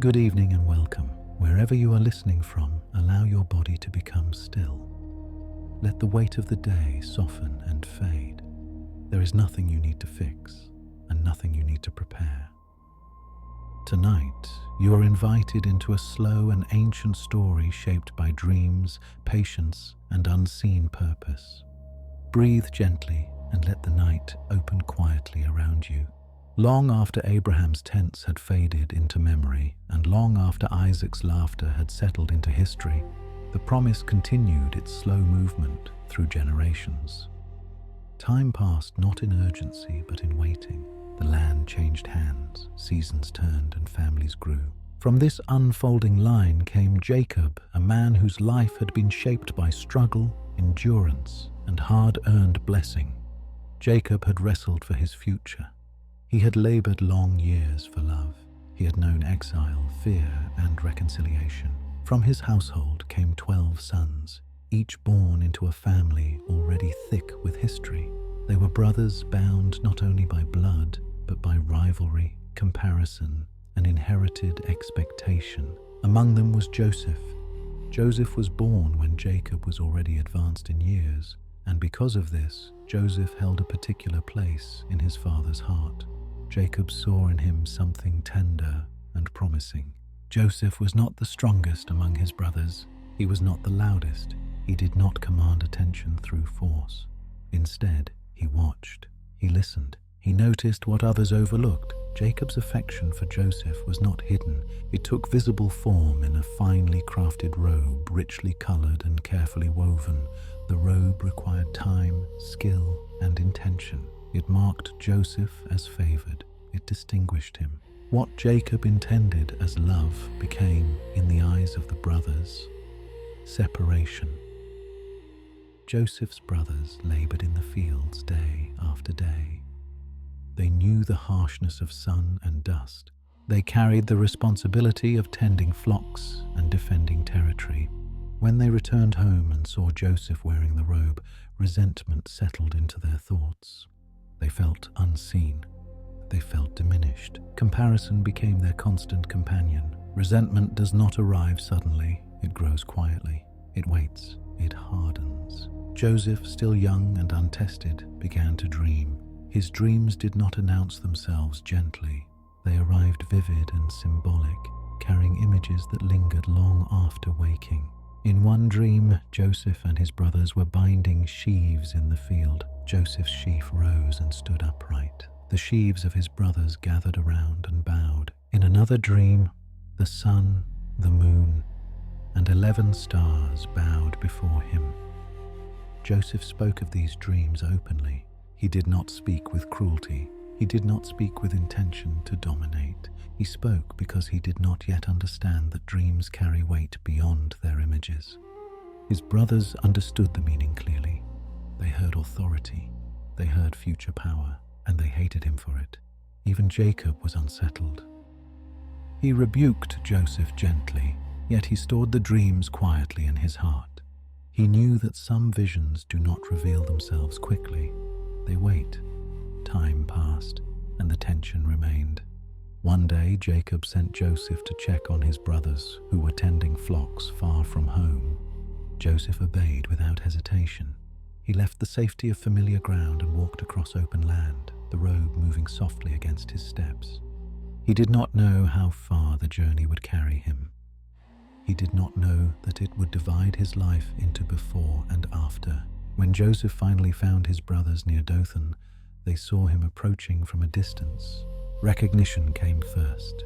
Good evening and welcome. Wherever you are listening from, allow your body to become still. Let the weight of the day soften and fade. There is nothing you need to fix and nothing you need to prepare. Tonight, you are invited into a slow and ancient story shaped by dreams, patience, and unseen purpose. Breathe gently and let the night open quietly around you. Long after Abraham's tents had faded into memory, and long after Isaac's laughter had settled into history, the promise continued its slow movement through generations. Time passed not in urgency but in waiting. The land changed hands, seasons turned, and families grew. From this unfolding line came Jacob, a man whose life had been shaped by struggle, endurance, and hard-earned blessing. Jacob had wrestled for his future. He had labored long years for love. He had known exile, fear, and reconciliation. From his household came 12 sons, each born into a family already thick with history. They were brothers bound not only by blood, but by rivalry, comparison, and inherited expectation. Among them was Joseph. Joseph was born when Jacob was already advanced in years, and because of this, Joseph held a particular place in his father's heart. Jacob saw in him something tender and promising. Joseph was not the strongest among his brothers. He was not the loudest. He did not command attention through force. Instead, he watched. He listened. He noticed what others overlooked. Jacob's affection for Joseph was not hidden. It took visible form in a finely crafted robe, richly colored and carefully woven. The robe required time, skill, and intention. It marked Joseph as favored. It distinguished him. What Jacob intended as love became, in the eyes of the brothers, separation. Joseph's brothers labored in the fields day after day. They knew the harshness of sun and dust. They carried the responsibility of tending flocks and defending territory. When they returned home and saw Joseph wearing the robe, resentment settled into their thoughts. They felt unseen. They felt diminished. Comparison became their constant companion. Resentment does not arrive suddenly. It grows quietly. It waits. It hardens. Joseph, still young and untested, began to dream. His dreams did not announce themselves gently. They arrived vivid and symbolic, carrying images that lingered long after waking. In one dream, Joseph and his brothers were binding sheaves in the field. Joseph's sheaf rose and stood upright. The sheaves of his brothers gathered around and bowed. In another dream, the sun, the moon, and 11 stars bowed before him. Joseph spoke of these dreams openly. He did not speak with cruelty. He did not speak with intention to dominate. He spoke because he did not yet understand that dreams carry weight beyond their images. His brothers understood the meaning clearly. They heard authority, they heard future power, and they hated him for it. Even Jacob was unsettled. He rebuked Joseph gently, yet he stored the dreams quietly in his heart. He knew that some visions do not reveal themselves quickly. They wait. Time passed, and the tension remained. One day, Jacob sent Joseph to check on his brothers who were tending flocks far from home. Joseph obeyed without hesitation. He left the safety of familiar ground and walked across open land, the robe moving softly against his steps. He did not know how far the journey would carry him. He did not know that it would divide his life into before and after. When Joseph finally found his brothers near Dothan, they saw him approaching from a distance. Recognition came first.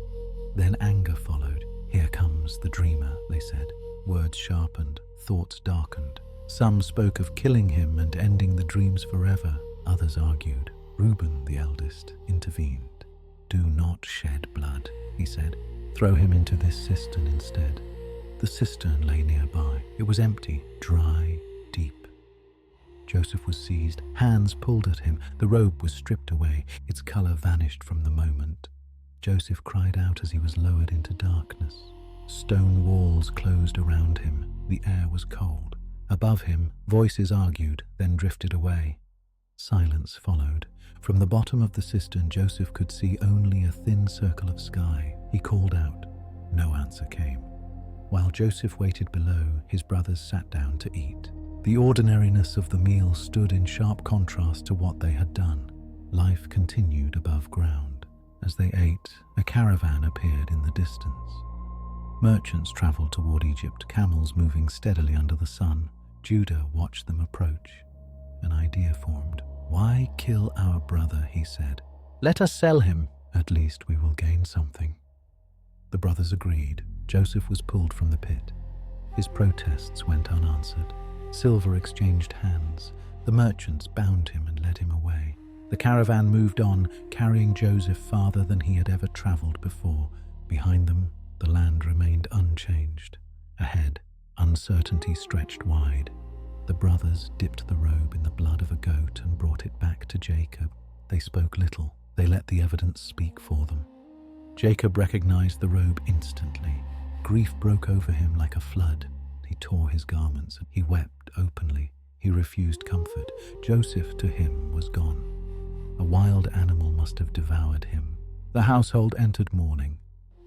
Then anger followed. "Here comes the dreamer," they said. Words sharpened, thoughts darkened. Some spoke of killing him and ending the dreams forever. Others argued. Reuben, the eldest, intervened. "Do not shed blood," he said. "Throw him into this cistern instead." The cistern lay nearby. It was empty, dry, deep. Joseph was seized. Hands pulled at him. The robe was stripped away. Its color vanished from the moment. Joseph cried out as he was lowered into darkness. Stone walls closed around him. The air was cold. Above him, voices argued, then drifted away. Silence followed. From the bottom of the cistern, Joseph could see only a thin circle of sky. He called out, No answer came. While Joseph waited below, his brothers sat down to eat. The ordinariness of the meal stood in sharp contrast to what they had done. Life continued above ground. As they ate, a caravan appeared in the distance. Merchants traveled toward Egypt, camels moving steadily under the sun. Judah watched them approach. An idea formed. "Why kill our brother?" he said. "Let us sell him. At least we will gain something." The brothers agreed. Joseph was pulled from the pit. His protests went unanswered. Silver exchanged hands. The merchants bound him and led him away. The caravan moved on, carrying Joseph farther than he had ever traveled before. Behind them, the land remained unchanged. Ahead, uncertainty stretched wide. The brothers dipped the robe in the blood of a goat and brought it back to Jacob. They spoke little. They let the evidence speak for them. Jacob recognized the robe instantly. Grief broke over him like a flood. He tore his garments. He wept openly. He refused comfort. Joseph, to him, was gone. A wild animal must have devoured him. The household entered mourning.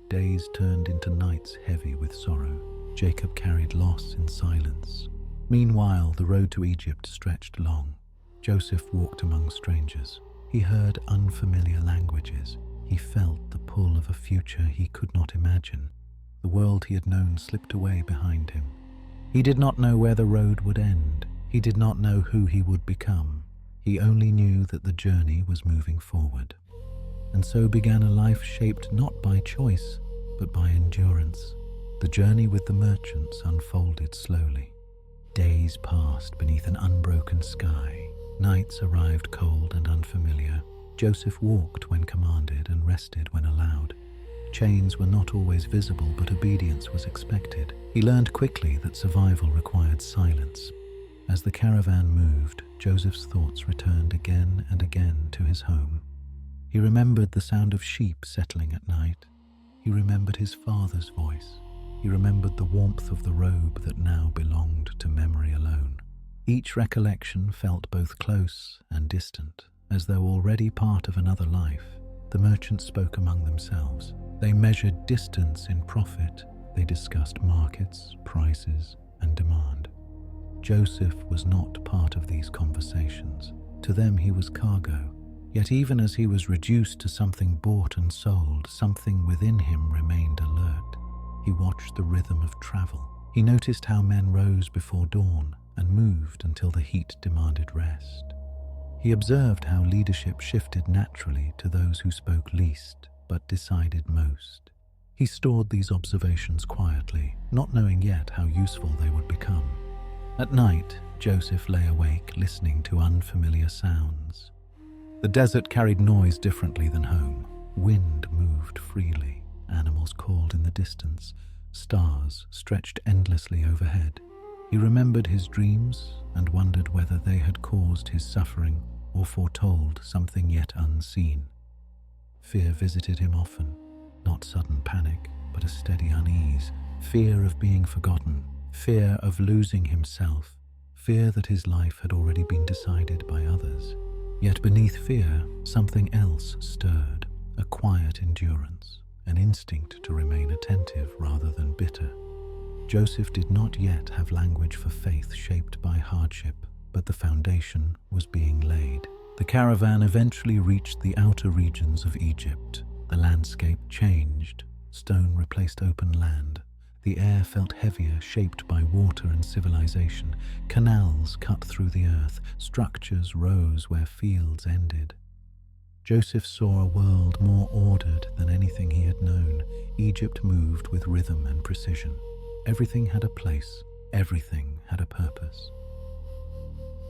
Days turned into nights heavy with sorrow. Jacob carried loss in silence. Meanwhile, the road to Egypt stretched long. Joseph walked among strangers. He heard unfamiliar languages. He felt the pull of a future he could not imagine. The world he had known slipped away behind him. He did not know where the road would end. He did not know who he would become. He only knew that the journey was moving forward. And so began a life shaped not by choice, but by endurance. The journey with the merchants unfolded slowly. Days passed beneath an unbroken sky. Nights arrived cold and unfamiliar. Joseph walked when commanded and rested when allowed. Chains were not always visible, but obedience was expected. He learned quickly that survival required silence. As the caravan moved, Joseph's thoughts returned again and again to his home. He remembered the sound of sheep settling at night. He remembered his father's voice. He remembered the warmth of the robe that now belonged to memory alone. Each recollection felt both close and distant, as though already part of another life. The merchants spoke among themselves. They measured distance in profit. They discussed markets, prices, and demand. Joseph was not part of these conversations. To them he was cargo. Yet even as he was reduced to something bought and sold, something within him remained alert. He watched the rhythm of travel. He noticed how men rose before dawn and moved until the heat demanded rest. He observed how leadership shifted naturally to those who spoke least but decided most. He stored these observations quietly, not knowing yet how useful they would become. At night, Joseph lay awake, listening to unfamiliar sounds. The desert carried noise differently than home. Wind moved freely. Animals called in the distance. Stars stretched endlessly overhead. He remembered his dreams and wondered whether they had caused his suffering or foretold something yet unseen. Fear visited him often, not sudden panic, but a steady unease. Fear of being forgotten, fear of losing himself, fear that his life had already been decided by others. Yet beneath fear, something else stirred, a quiet endurance, an instinct to remain attentive rather than bitter. Joseph did not yet have language for faith shaped by hardship, but the foundation was being laid. The caravan eventually reached the outer regions of Egypt. The landscape changed. Stone replaced open land. The air felt heavier, shaped by water and civilization. Canals cut through the earth. Structures rose where fields ended. Joseph saw a world more ordered than anything he had known. Egypt moved with rhythm and precision. Everything had a place. Everything had a purpose.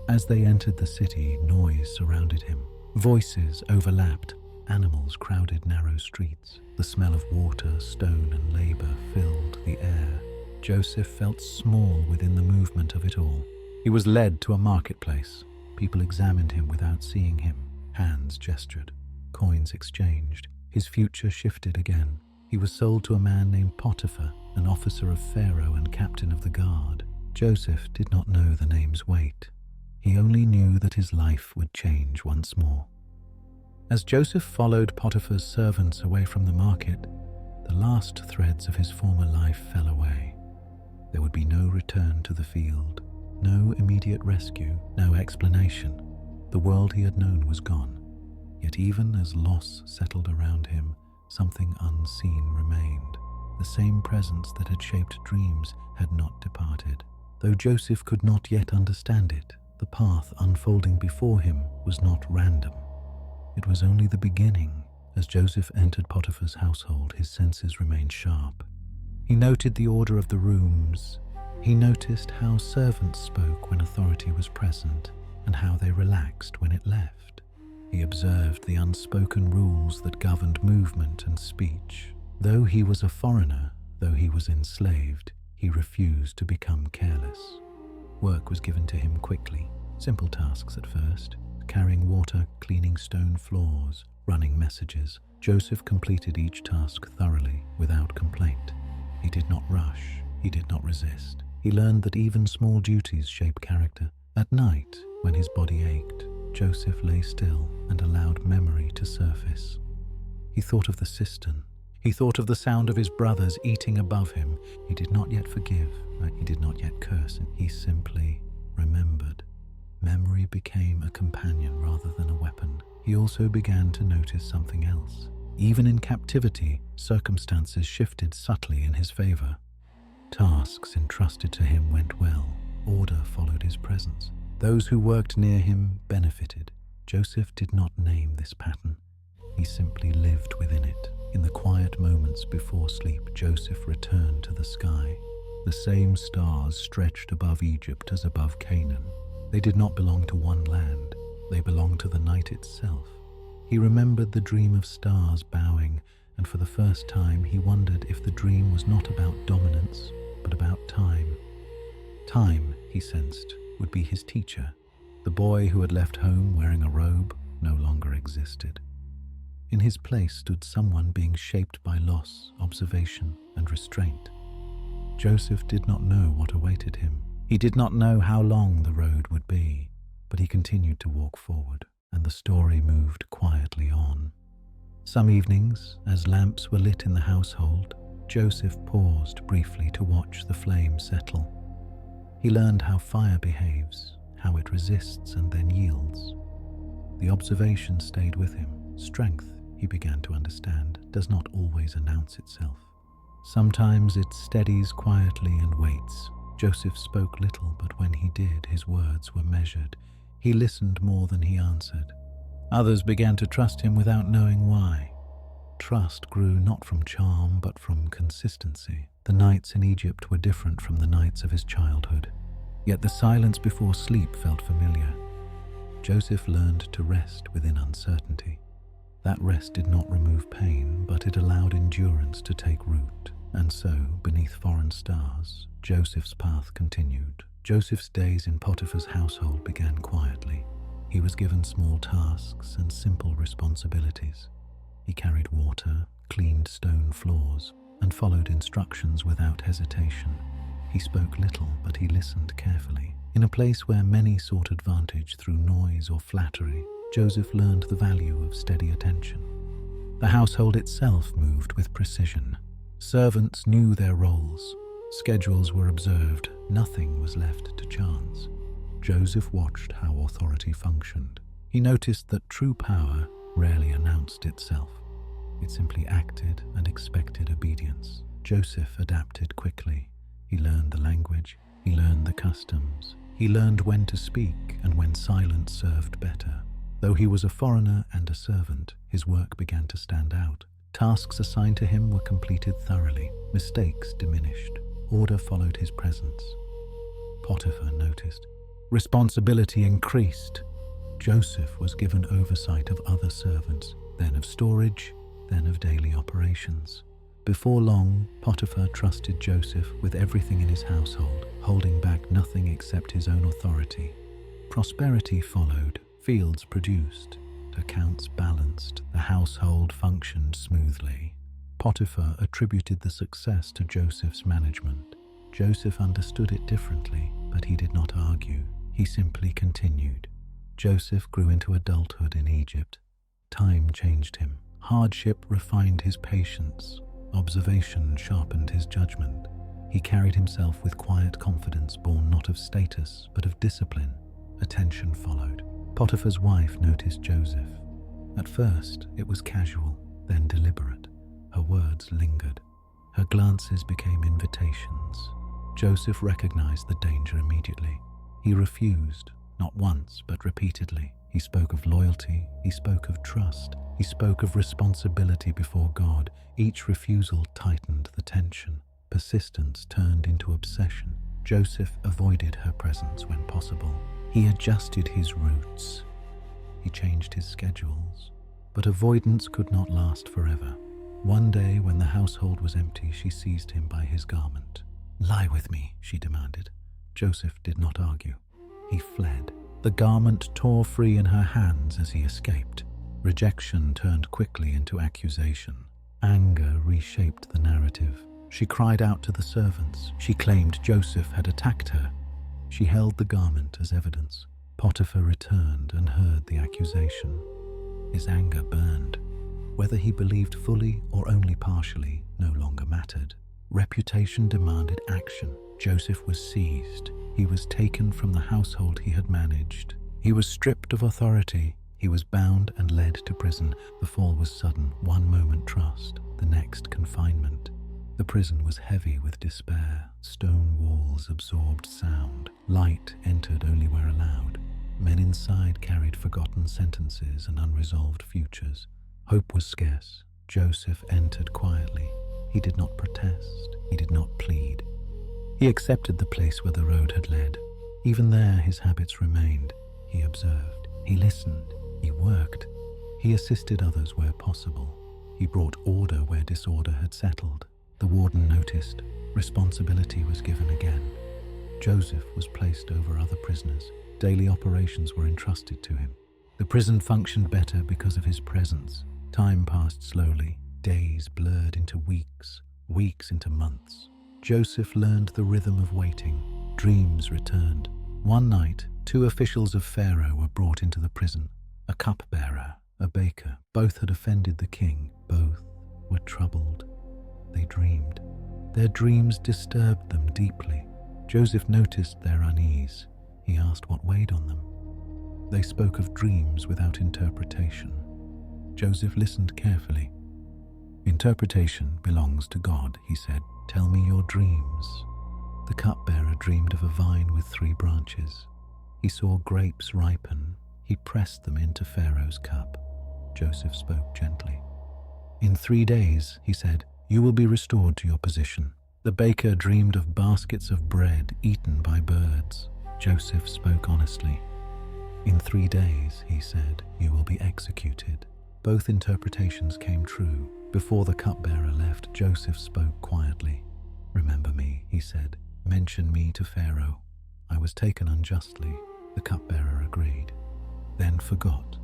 As they entered the city, noise surrounded him. Voices overlapped. Animals crowded narrow streets. The smell of water, stone, and labor filled the air. Joseph felt small within the movement of it all. He was led to a marketplace. People examined him without seeing him. Hands gestured. Coins exchanged. His future shifted again. He was sold to a man named Potiphar, an officer of Pharaoh and captain of the guard. Joseph did not know the name's weight. He only knew that his life would change once more. As Joseph followed Potiphar's servants away from the market, The last threads of his former life fell away. There would be no return to the field, no immediate rescue, no explanation. The world he had known was gone. Yet even as loss settled around him, something unseen remained. The same presence that had shaped dreams had not departed. Though Joseph could not yet understand it, the path unfolding before him was not random. It was only the beginning. As Joseph entered Potiphar's household, his senses remained sharp. He noted the order of the rooms. He noticed how servants spoke when authority was present and how they relaxed when it left. He observed the unspoken rules that governed movement and speech. Though he was a foreigner, though he was enslaved, he refused to become careless. Work was given to him quickly, simple tasks at first, carrying water, cleaning stone floors, running messages. Joseph completed each task thoroughly, without complaint. He did not rush, he did not resist. He learned that even small duties shape character. At night, when his body ached, Joseph lay still and allowed memory to surface. He thought of the cistern. He thought of the sound of his brothers eating above him. He did not yet forgive. He did not yet curse. He simply remembered. Memory became a companion rather than a weapon. He also began to notice something else. Even in captivity, circumstances shifted subtly in his favor. Tasks entrusted to him went well. Order followed his presence. Those who worked near him benefited. Joseph did not name this pattern. He simply lived within it. In the quiet moments before sleep, Joseph returned to the sky. The same stars stretched above Egypt as above Canaan. They did not belong to one land. They belonged to the night itself. He remembered the dream of stars bowing, and for the first time he wondered if the dream was not about dominance, but about time. Time, he sensed, would be his teacher. The boy who had left home wearing a robe no longer existed. In his place stood someone being shaped by loss, observation, and restraint. Joseph did not know what awaited him. He did not know how long the road would be, but he continued to walk forward, and the story moved quietly on. Some evenings, as lamps were lit in the household, Joseph paused briefly to watch the flame settle. He learned how fire behaves, how it resists and then yields. The observation stayed with him. Strength, he began to understand, does not always announce itself. Sometimes it steadies quietly and waits. Joseph spoke little, but when he did, his words were measured. He listened more than he answered. Others began to trust him without knowing why. Trust grew not from charm, but from consistency. The nights in Egypt were different from the nights of his childhood, yet the silence before sleep felt familiar. Joseph learned to rest within uncertainty. That rest did not remove pain, but it allowed endurance to take root. And so, beneath foreign stars, Joseph's path continued. Joseph's days in Potiphar's household began quietly. He was given small tasks and simple responsibilities. He carried water, cleaned stone floors, and followed instructions without hesitation. He spoke little, but he listened carefully. In a place where many sought advantage through noise or flattery, Joseph learned the value of steady attention. The household itself moved with precision. Servants knew their roles. Schedules were observed. Nothing was left to chance. Joseph watched how authority functioned. He noticed that true power rarely announced itself. It simply acted and expected obedience. Joseph adapted quickly. He learned the language. He learned the customs. He learned when to speak and when silence served better. Though he was a foreigner and a servant, his work began to stand out. Tasks assigned to him were completed thoroughly. Mistakes diminished. Order followed his presence. Potiphar noticed. Responsibility increased. Joseph was given oversight of other servants, then of storage, then of daily operations. Before long, Potiphar trusted Joseph with everything in his household, holding back nothing except his own authority. Prosperity followed. Fields produced, accounts balanced, the household functioned smoothly. Potiphar attributed the success to Joseph's management. Joseph understood it differently, but he did not argue. He simply continued. Joseph grew into adulthood in Egypt. Time changed him. Hardship refined his patience. Observation sharpened his judgment. He carried himself with quiet confidence born not of status but of discipline. Attention followed. Potiphar's wife noticed Joseph. At first, it was casual, then deliberate. Her words lingered. Her glances became invitations. Joseph recognized the danger immediately. He refused, not once but repeatedly. He spoke of loyalty, he spoke of trust, he spoke of responsibility before God. Each refusal tightened the tension. Persistence turned into obsession. Joseph avoided her presence when possible. He adjusted his routes. He changed his schedules. But avoidance could not last forever. One day, when the household was empty, she seized him by his garment. "Lie with me," she demanded. Joseph did not argue. He fled. The garment tore free in her hands as he escaped. Rejection turned quickly into accusation. Anger reshaped the narrative. She cried out to the servants. She claimed Joseph had attacked her. She held the garment as evidence. Potiphar returned and heard the accusation. His anger burned. Whether he believed fully or only partially no longer mattered. Reputation demanded action. Joseph was seized. He was taken from the household he had managed. He was stripped of authority. He was bound and led to prison. The fall was sudden. One moment trust, the next confinement. The prison was heavy with despair. Stone walls absorbed sound. Light entered only where allowed. Men inside carried forgotten sentences and unresolved futures. Hope was scarce. Joseph entered quietly. He did not protest. He did not plead. He accepted the place where the road had led. Even there his habits remained. He observed. He listened. He worked. He assisted others where possible. He brought order where disorder had settled. The warden noticed. Responsibility was given again. Joseph was placed over other prisoners. Daily operations were entrusted to him. The prison functioned better because of his presence. Time passed slowly. Days blurred into weeks, weeks into months. Joseph learned the rhythm of waiting. Dreams returned. One night, 2 officials of Pharaoh were brought into the prison. A cupbearer, a baker. Both had offended the king. Both were troubled. They dreamed. Their dreams disturbed them deeply. Joseph noticed their unease. He asked what weighed on them. They spoke of dreams without interpretation. Joseph listened carefully. "Interpretation belongs to God," he said. "Tell me your dreams." The cupbearer dreamed of a vine with 3 branches. He saw grapes ripen. He pressed them into Pharaoh's cup. Joseph spoke gently. "In 3 days," he said, "you will be restored to your position." The baker dreamed of baskets of bread eaten by birds. Joseph spoke honestly. "In 3 days," he said, "you will be executed." Both interpretations came true. Before the cupbearer left, Joseph spoke quietly. "Remember me," he said. "Mention me to Pharaoh. I was taken unjustly." The cupbearer agreed, then forgot.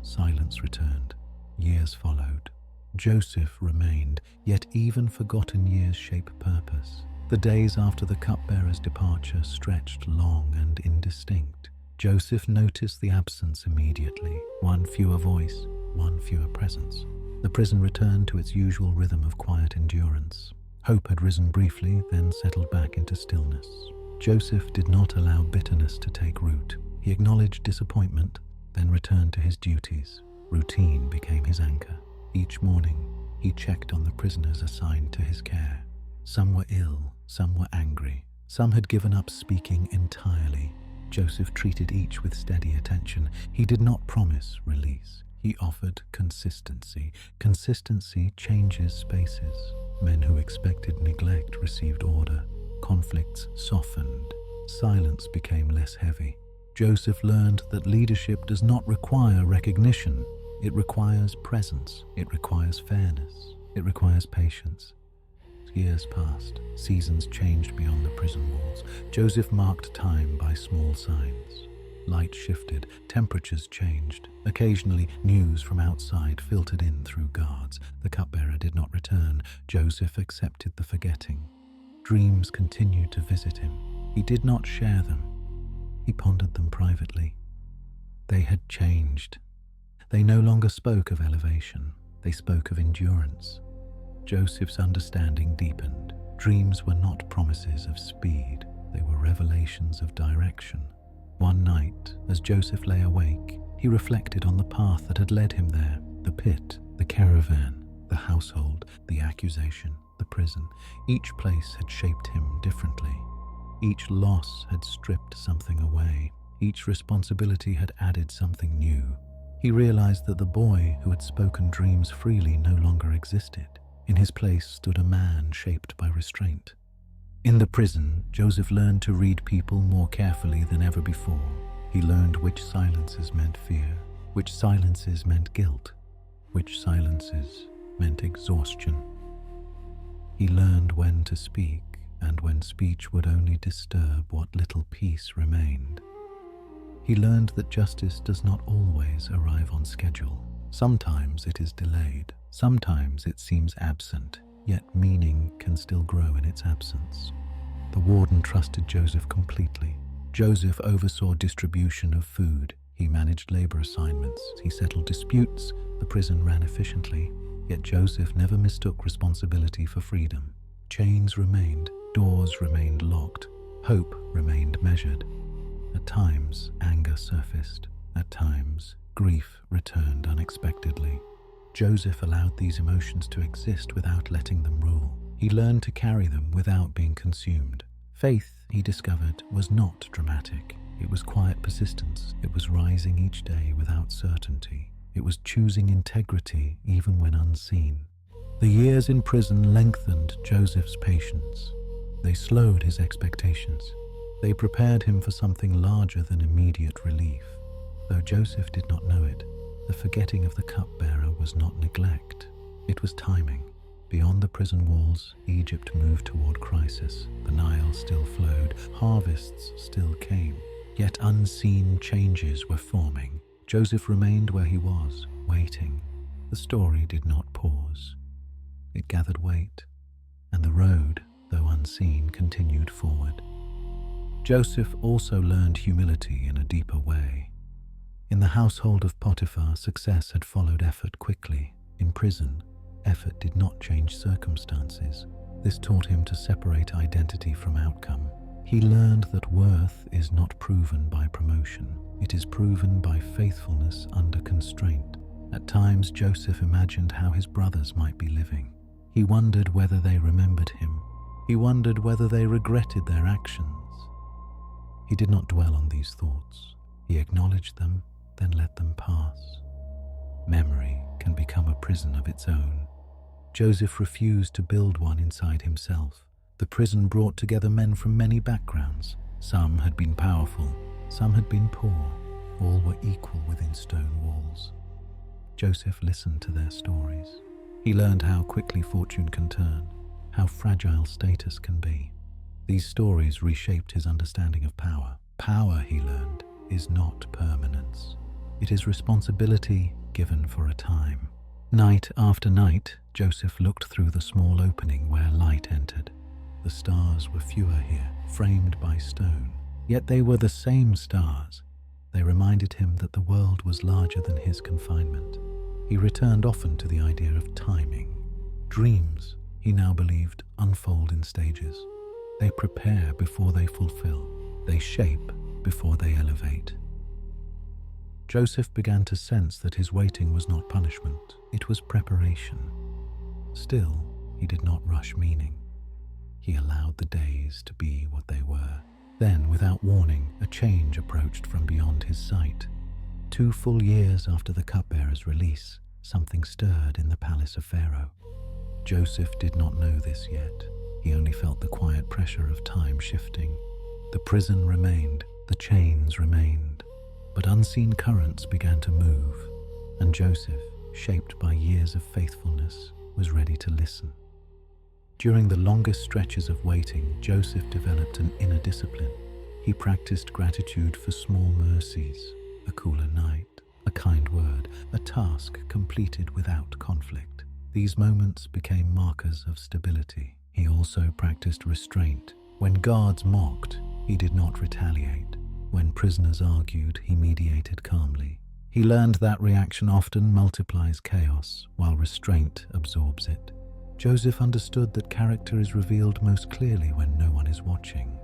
Silence returned. Years followed. Joseph remained, yet even forgotten years shape purpose. The days after the cupbearer's departure stretched long and indistinct. Joseph noticed the absence immediately. One fewer voice, one fewer presence. The prison returned to its usual rhythm of quiet endurance. Hope had risen briefly, then settled back into stillness. Joseph did not allow bitterness to take root. He acknowledged disappointment, then returned to his duties. Routine became his anchor. Each morning, he checked on the prisoners assigned to his care. Some were ill, some were angry, some had given up speaking entirely. Joseph treated each with steady attention. He did not promise release. He offered consistency. Consistency changes spaces. Men who expected neglect received order. Conflicts softened. Silence became less heavy. Joseph learned that leadership does not require recognition. It requires presence. It requires fairness. It requires patience. Years passed. Seasons changed beyond the prison walls. Joseph marked time by small signs. Light shifted. Temperatures changed. Occasionally, news from outside filtered in through guards. The cupbearer did not return. Joseph accepted the forgetting. Dreams continued to visit him. He did not share them. He pondered them privately. They had changed. They no longer spoke of elevation. They spoke of endurance. Joseph's understanding deepened. Dreams were not promises of speed, they were revelations of direction. One night, as Joseph lay awake, he reflected on the path that had led him there: the pit, the caravan, the household, the accusation, the prison. Each place had shaped him differently. Each loss had stripped something away. Each responsibility had added something new. He realized that the boy who had spoken dreams freely no longer existed. In his place stood a man shaped by restraint. In the prison, Joseph learned to read people more carefully than ever before. He learned which silences meant fear, which silences meant guilt, which silences meant exhaustion. He learned when to speak, and when speech would only disturb what little peace remained. He learned that justice does not always arrive on schedule. Sometimes it is delayed, sometimes it seems absent, yet meaning can still grow in its absence. The warden trusted Joseph completely. Joseph oversaw distribution of food. He managed labor assignments. He settled disputes. The prison ran efficiently. Yet Joseph never mistook responsibility for freedom. Chains remained, doors remained locked, hope remained measured. At times, anger surfaced. At times, grief returned unexpectedly. Joseph allowed these emotions to exist without letting them rule. He learned to carry them without being consumed. Faith, he discovered, was not dramatic. It was quiet persistence. It was rising each day without certainty. It was choosing integrity even when unseen. The years in prison lengthened Joseph's patience. They slowed his expectations. They prepared him for something larger than immediate relief. Though Joseph did not know it, the forgetting of the cupbearer was not neglect. It was timing. Beyond the prison walls, Egypt moved toward crisis. The Nile still flowed, harvests still came. Yet unseen changes were forming. Joseph remained where he was, waiting. The story did not pause. It gathered weight, and the road, though unseen, continued forward. Joseph also learned humility in a deeper way. In the household of Potiphar, success had followed effort quickly. In prison, effort did not change circumstances. This taught him to separate identity from outcome. He learned that worth is not proven by promotion. It is proven by faithfulness under constraint. At times, Joseph imagined how his brothers might be living. He wondered whether they remembered him. He wondered whether they regretted their actions. He did not dwell on these thoughts. He acknowledged them, then let them pass. Memory can become a prison of its own. Joseph refused to build one inside himself. The prison brought together men from many backgrounds. Some had been powerful, some had been poor. All were equal within stone walls. Joseph listened to their stories. He learned how quickly fortune can turn, how fragile status can be. These stories reshaped his understanding of power. Power, he learned, is not permanence. It is responsibility given for a time. Night after night, Joseph looked through the small opening where light entered. The stars were fewer here, framed by stone. Yet they were the same stars. They reminded him that the world was larger than his confinement. He returned often to the idea of timing. Dreams, he now believed, unfold in stages. They prepare before they fulfill. They shape before they elevate. Joseph began to sense that his waiting was not punishment, it was preparation. Still, he did not rush meaning. He allowed the days to be what they were. Then, without warning, a change approached from beyond his sight. 2 full years after the cupbearer's release, something stirred in the palace of Pharaoh. Joseph did not know this yet. He only felt the quiet pressure of time shifting. The prison remained, the chains remained, but unseen currents began to move, and Joseph, shaped by years of faithfulness, was ready to listen. During the longest stretches of waiting, Joseph developed an inner discipline. He practiced gratitude for small mercies, a cooler night, a kind word, a task completed without conflict. These moments became markers of stability. He also practiced restraint. When guards mocked, he did not retaliate. When prisoners argued, he mediated calmly. He learned that reaction often multiplies chaos, while restraint absorbs it. Joseph understood that character is revealed most clearly when no one is watching.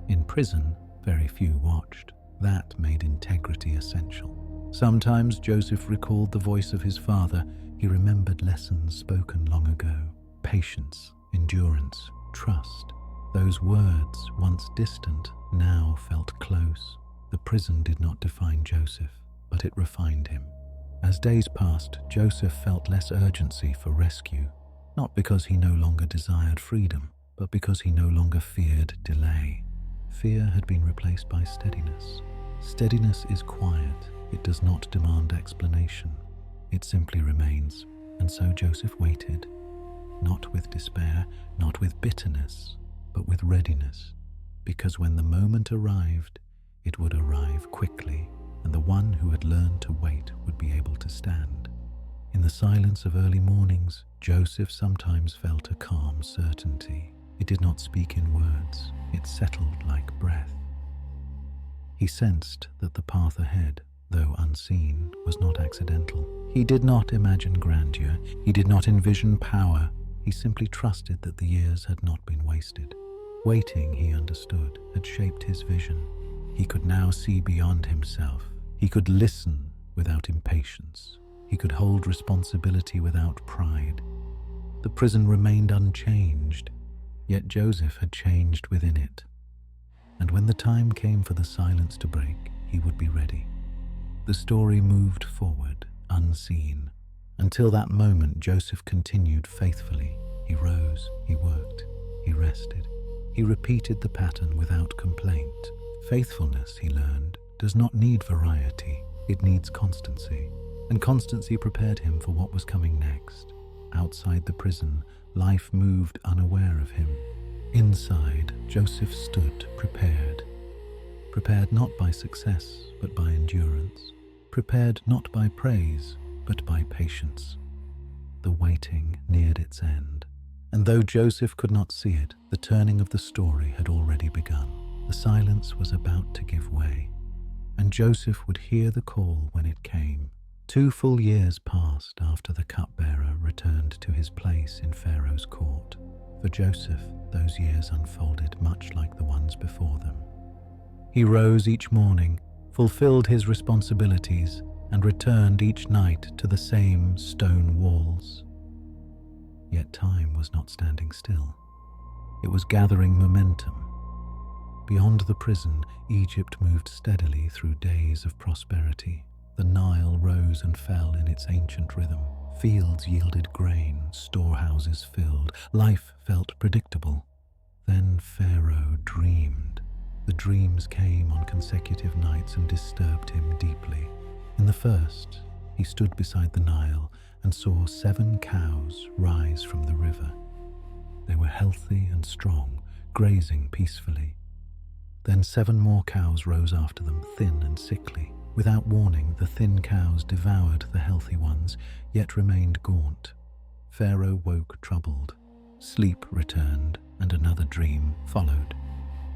In prison, very few watched. That made integrity essential. Sometimes Joseph recalled the voice of his father. He remembered lessons spoken long ago. Patience, endurance, trust. Those words, once distant, now felt close. The prison did not define Joseph, but it refined him. As days passed, Joseph felt less urgency for rescue, not because he no longer desired freedom, but because he no longer feared delay. Fear had been replaced by steadiness. Steadiness is quiet. It does not demand explanation. It simply remains. And so Joseph waited, not with despair, not with bitterness, but with readiness, because when the moment arrived, it would arrive quickly, and the one who had learned to wait would be able to stand. In the silence of early mornings, Joseph sometimes felt a calm certainty. It did not speak in words. It settled like breath. He sensed that the path ahead, though unseen, was not accidental. He did not imagine grandeur. He did not envision power. He simply trusted that the years had not been wasted. Waiting, he understood, had shaped his vision. He could now see beyond himself. He could listen without impatience. He could hold responsibility without pride. The prison remained unchanged, yet Joseph had changed within it. And when the time came for the silence to break, he would be ready. The story moved forward, unseen. Until that moment, Joseph continued faithfully. He rose, he worked, he rested. He repeated the pattern without complaint. Faithfulness, he learned, does not need variety. It needs constancy. And constancy prepared him for what was coming next. Outside the prison, life moved unaware of him. Inside, Joseph stood prepared. Prepared not by success, but by endurance. Prepared not by praise, but by patience. The waiting neared its end. And though Joseph could not see it, the turning of the story had already begun. The silence was about to give way, and Joseph would hear the call when it came. 2 full years passed after the cupbearer returned to his place in Pharaoh's court. For Joseph, those years unfolded much like the ones before them. He rose each morning, fulfilled his responsibilities, and returned each night to the same stone walls. Yet time was not standing still. It was gathering momentum. Beyond the prison, Egypt moved steadily through days of prosperity. The Nile rose and fell in its ancient rhythm. Fields yielded grain, storehouses filled. Life felt predictable. Then Pharaoh dreamed. The dreams came on consecutive nights and disturbed him deeply. In the first, he stood beside the Nile and saw 7 cows rise from the river. They were healthy and strong, grazing peacefully. Then 7 more cows rose after them, thin and sickly. Without warning, the thin cows devoured the healthy ones, yet remained gaunt. Pharaoh woke troubled. Sleep returned, and another dream followed.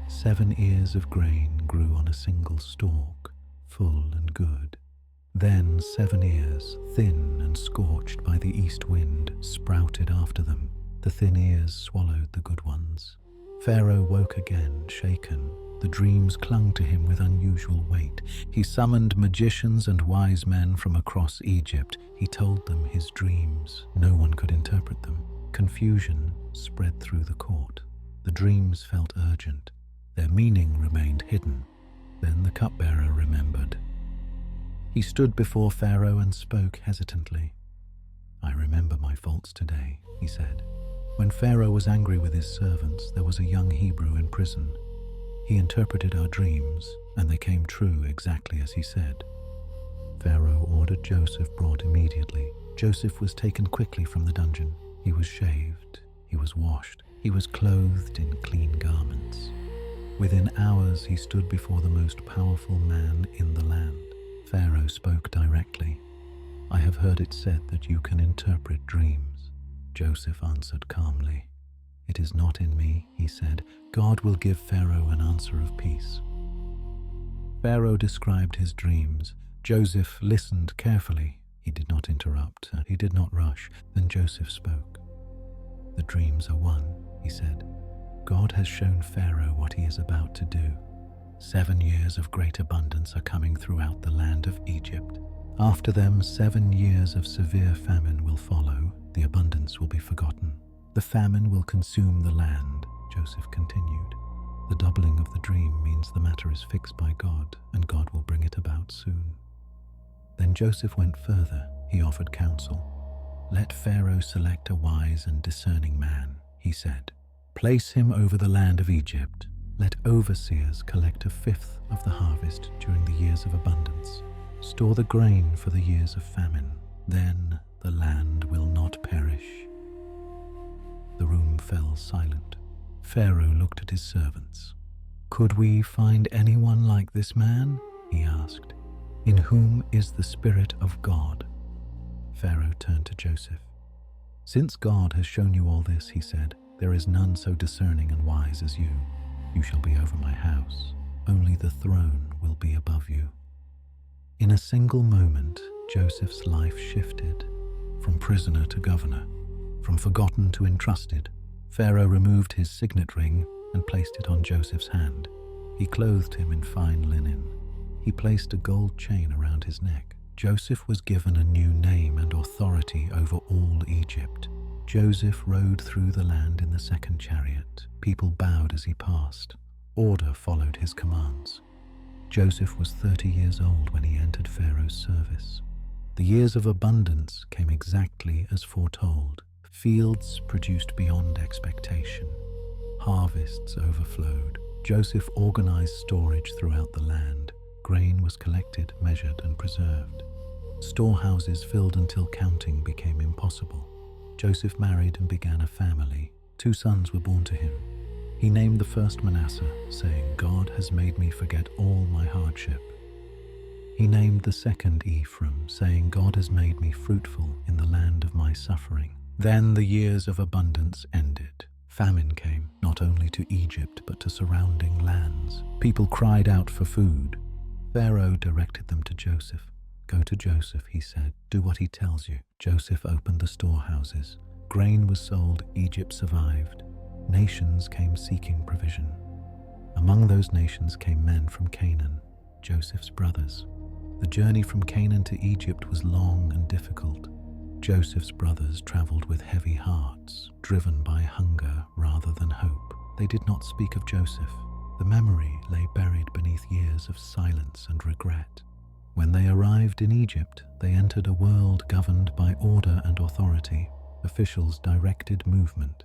7 ears of grain grew on a single stalk, full and good. Then 7 ears, thin and scorched by the east wind, sprouted after them. The thin ears swallowed the good ones. Pharaoh woke again, shaken. The dreams clung to him with unusual weight. He summoned magicians and wise men from across Egypt. He told them his dreams. No one could interpret them. Confusion spread through the court. The dreams felt urgent. Their meaning remained hidden. Then the cupbearer remembered. He stood before Pharaoh and spoke hesitantly. "I remember my faults today," he said. When Pharaoh was angry with his servants, there was a young Hebrew in prison. He interpreted our dreams, and they came true exactly as he said. Pharaoh ordered Joseph brought immediately. Joseph was taken quickly from the dungeon. He was shaved, he was washed, he was clothed in clean garments. Within hours he stood before the most powerful man in the land. Pharaoh spoke directly. "I have heard it said that you can interpret dreams." Joseph answered calmly. "It is not in me," he said. "God will give Pharaoh an answer of peace." Pharaoh described his dreams. Joseph listened carefully. He did not interrupt. He did not rush. Then Joseph spoke. "The dreams are one," he said. "God has shown Pharaoh what he is about to do. 7 years of great abundance are coming throughout the land of Egypt. After them, 7 years of severe famine will follow. The abundance will be forgotten. The famine will consume the land," Joseph continued. "The doubling of the dream means the matter is fixed by God, and God will bring it about soon." Then Joseph went further. He offered counsel. "Let Pharaoh select a wise and discerning man," he said. "Place him over the land of Egypt. Let overseers collect 1/5 of the harvest during the years of abundance. Store the grain for the years of famine. Then the land will not perish." The room fell silent. Pharaoh looked at his servants. "Could we find anyone like this man?" he asked. "In whom is the Spirit of God?" Pharaoh turned to Joseph. "Since God has shown you all this," he said, "there is none so discerning and wise as you. You shall be over my house. Only the throne will be above you." In a single moment, Joseph's life shifted, from prisoner to governor, from forgotten to entrusted. Pharaoh removed his signet ring and placed it on Joseph's hand. He clothed him in fine linen. He placed a gold chain around his neck. Joseph was given a new name and authority over all Egypt. Joseph rode through the land in the second chariot. People bowed as he passed. Order followed his commands. Joseph was 30 years old when he entered Pharaoh's service. The years of abundance came exactly as foretold. Fields produced beyond expectation. Harvests overflowed. Joseph organized storage throughout the land. Grain was collected, measured, and preserved. Storehouses filled until counting became impossible. Joseph married and began a family. 2 sons were born to him. He named the first Manasseh, saying, "God has made me forget all my hardship." He named the second Ephraim, saying, "God has made me fruitful in the land of my suffering." Then the years of abundance ended. Famine came, not only to Egypt, but to surrounding lands. People cried out for food. Pharaoh directed them to Joseph. "Go to Joseph," he said. "Do what he tells you." Joseph opened the storehouses. Grain was sold. Egypt survived. Nations came seeking provision. Among those nations came men from Canaan, Joseph's brothers. The journey from Canaan to Egypt was long and difficult. Joseph's brothers traveled with heavy hearts, driven by hunger rather than hope. They did not speak of Joseph. The memory lay buried beneath years of silence and regret. When they arrived in Egypt, they entered a world governed by order and authority. Officials directed movement.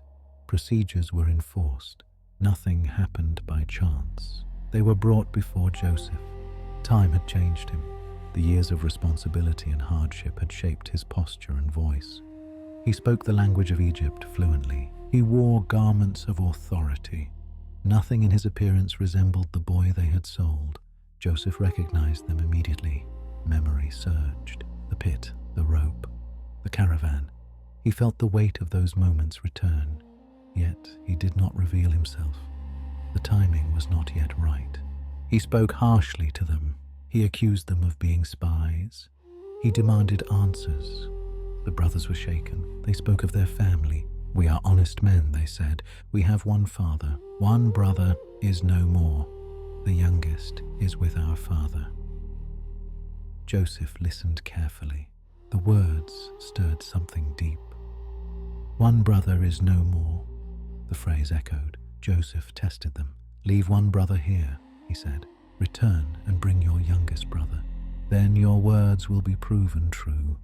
Procedures were enforced. Nothing happened by chance. They were brought before Joseph. Time had changed him. The years of responsibility and hardship had shaped his posture and voice. He spoke the language of Egypt fluently. He wore garments of authority. Nothing in his appearance resembled the boy they had sold. Joseph recognized them immediately. Memory surged. The pit, the rope, the caravan. He felt the weight of those moments return. Yet he did not reveal himself. The timing was not yet right. He spoke harshly to them. He accused them of being spies. He demanded answers. The brothers were shaken. They spoke of their family. "We are honest men," they said. "We have one father. One brother is no more. The youngest is with our father." Joseph listened carefully. The words stirred something deep. "One brother is no more," the phrase echoed. Joseph tested them. "Leave one brother here," he said. "Return and bring your youngest brother. Then your words will be proven true."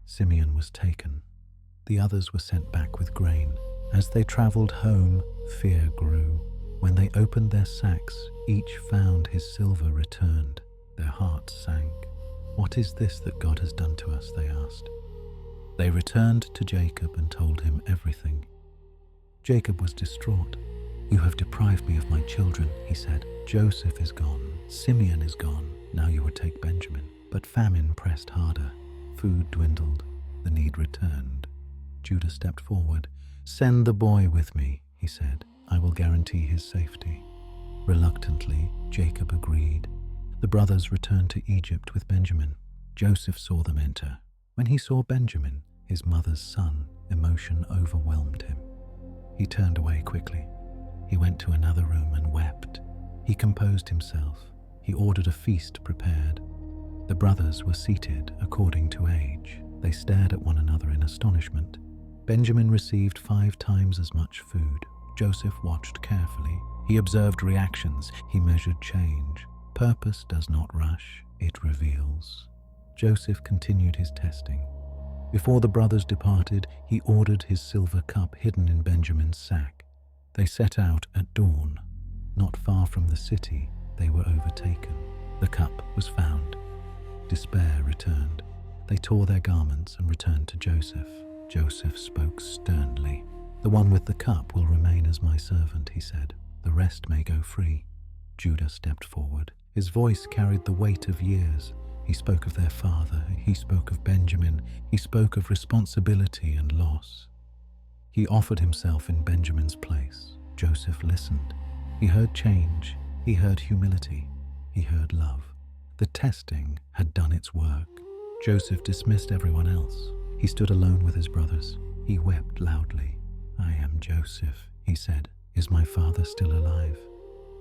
Simeon was taken. The others were sent back with grain. As they traveled home, fear grew. When they opened their sacks, each found his silver returned. Their hearts sank. "What is this that God has done to us?" they asked. They returned to Jacob and told him everything. Jacob was distraught. "You have deprived me of my children," he said. "Joseph is gone. Simeon is gone. Now you will take Benjamin." But famine pressed harder. Food dwindled. The need returned. Judah stepped forward. "Send the boy with me," he said. "I will guarantee his safety." Reluctantly, Jacob agreed. The brothers returned to Egypt with Benjamin. Joseph saw them enter. When he saw Benjamin, his mother's son, Emotion overwhelmed him. He turned away quickly. He went to another room and wept. He composed himself. He ordered a feast prepared. The brothers were seated according to age. They stared at one another in astonishment. Benjamin received 5 times as much food. Joseph watched carefully. He observed reactions. He measured change. Purpose does not rush, it reveals. Joseph continued his testing. Before the brothers departed, he ordered his silver cup hidden in Benjamin's sack. They set out at dawn. Not far from the city, they were overtaken. The cup was found. Despair returned. They tore their garments and returned to Joseph. Joseph spoke sternly. "The one with the cup will remain as my servant," he said. "The rest may go free." Judah stepped forward. His voice carried the weight of years. He spoke of their father. He spoke of Benjamin. He spoke of responsibility and loss. He offered himself in Benjamin's place. Joseph listened. He heard change. He heard humility. He heard love. The testing had done its work. Joseph dismissed everyone else. He stood alone with his brothers. He wept loudly. "I am Joseph," he said. "Is my father still alive?"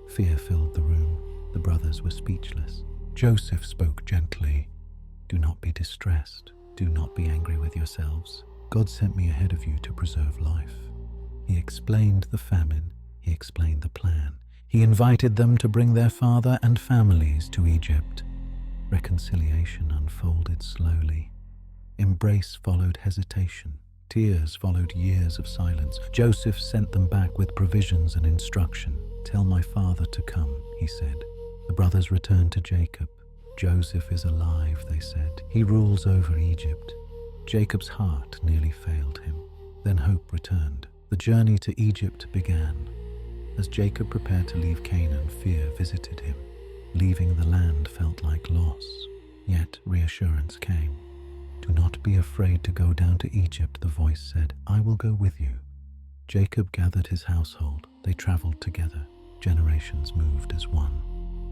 Fear filled the room. The brothers were speechless. Joseph spoke gently. "Do not be distressed. Do not be angry with yourselves. God sent me ahead of you to preserve life." He explained the famine. He explained the plan. He invited them to bring their father and families to Egypt. Reconciliation unfolded slowly. Embrace followed hesitation. Tears followed years of silence. Joseph sent them back with provisions and instruction. "Tell my father to come," he said. The brothers returned to Jacob. "Joseph is alive," they said. "He rules over Egypt." Jacob's heart nearly failed him. Then hope returned. The journey to Egypt began. As Jacob prepared to leave Canaan, fear visited him. Leaving the land felt like loss, yet reassurance came. "Do not be afraid to go down to Egypt," the voice said. "I will go with you." Jacob gathered his household. They traveled together. Generations moved as one.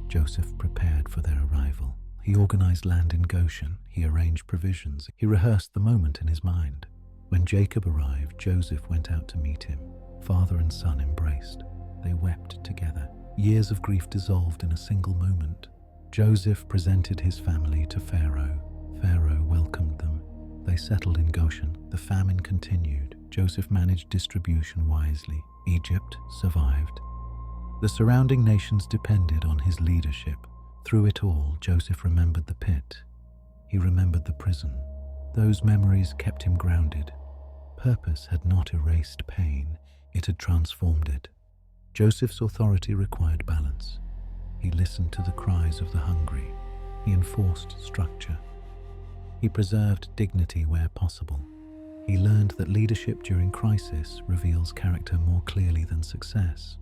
Joseph prepared for their arrival. He organized land in Goshen. He arranged provisions. He rehearsed the moment in his mind. When Jacob arrived, Joseph went out to meet him. Father and son embraced. They wept together. Years of grief dissolved in a single moment. Joseph presented his family to Pharaoh. Pharaoh welcomed them. They settled in Goshen. The famine continued. Joseph managed distribution wisely. Egypt survived. The surrounding nations depended on his leadership. Through it all, Joseph remembered the pit. He remembered the prison. Those memories kept him grounded. Purpose had not erased pain. It had transformed it. Joseph's authority required balance. He listened to the cries of the hungry. He enforced structure. He preserved dignity where possible. He learned that leadership during crisis reveals character more clearly than success.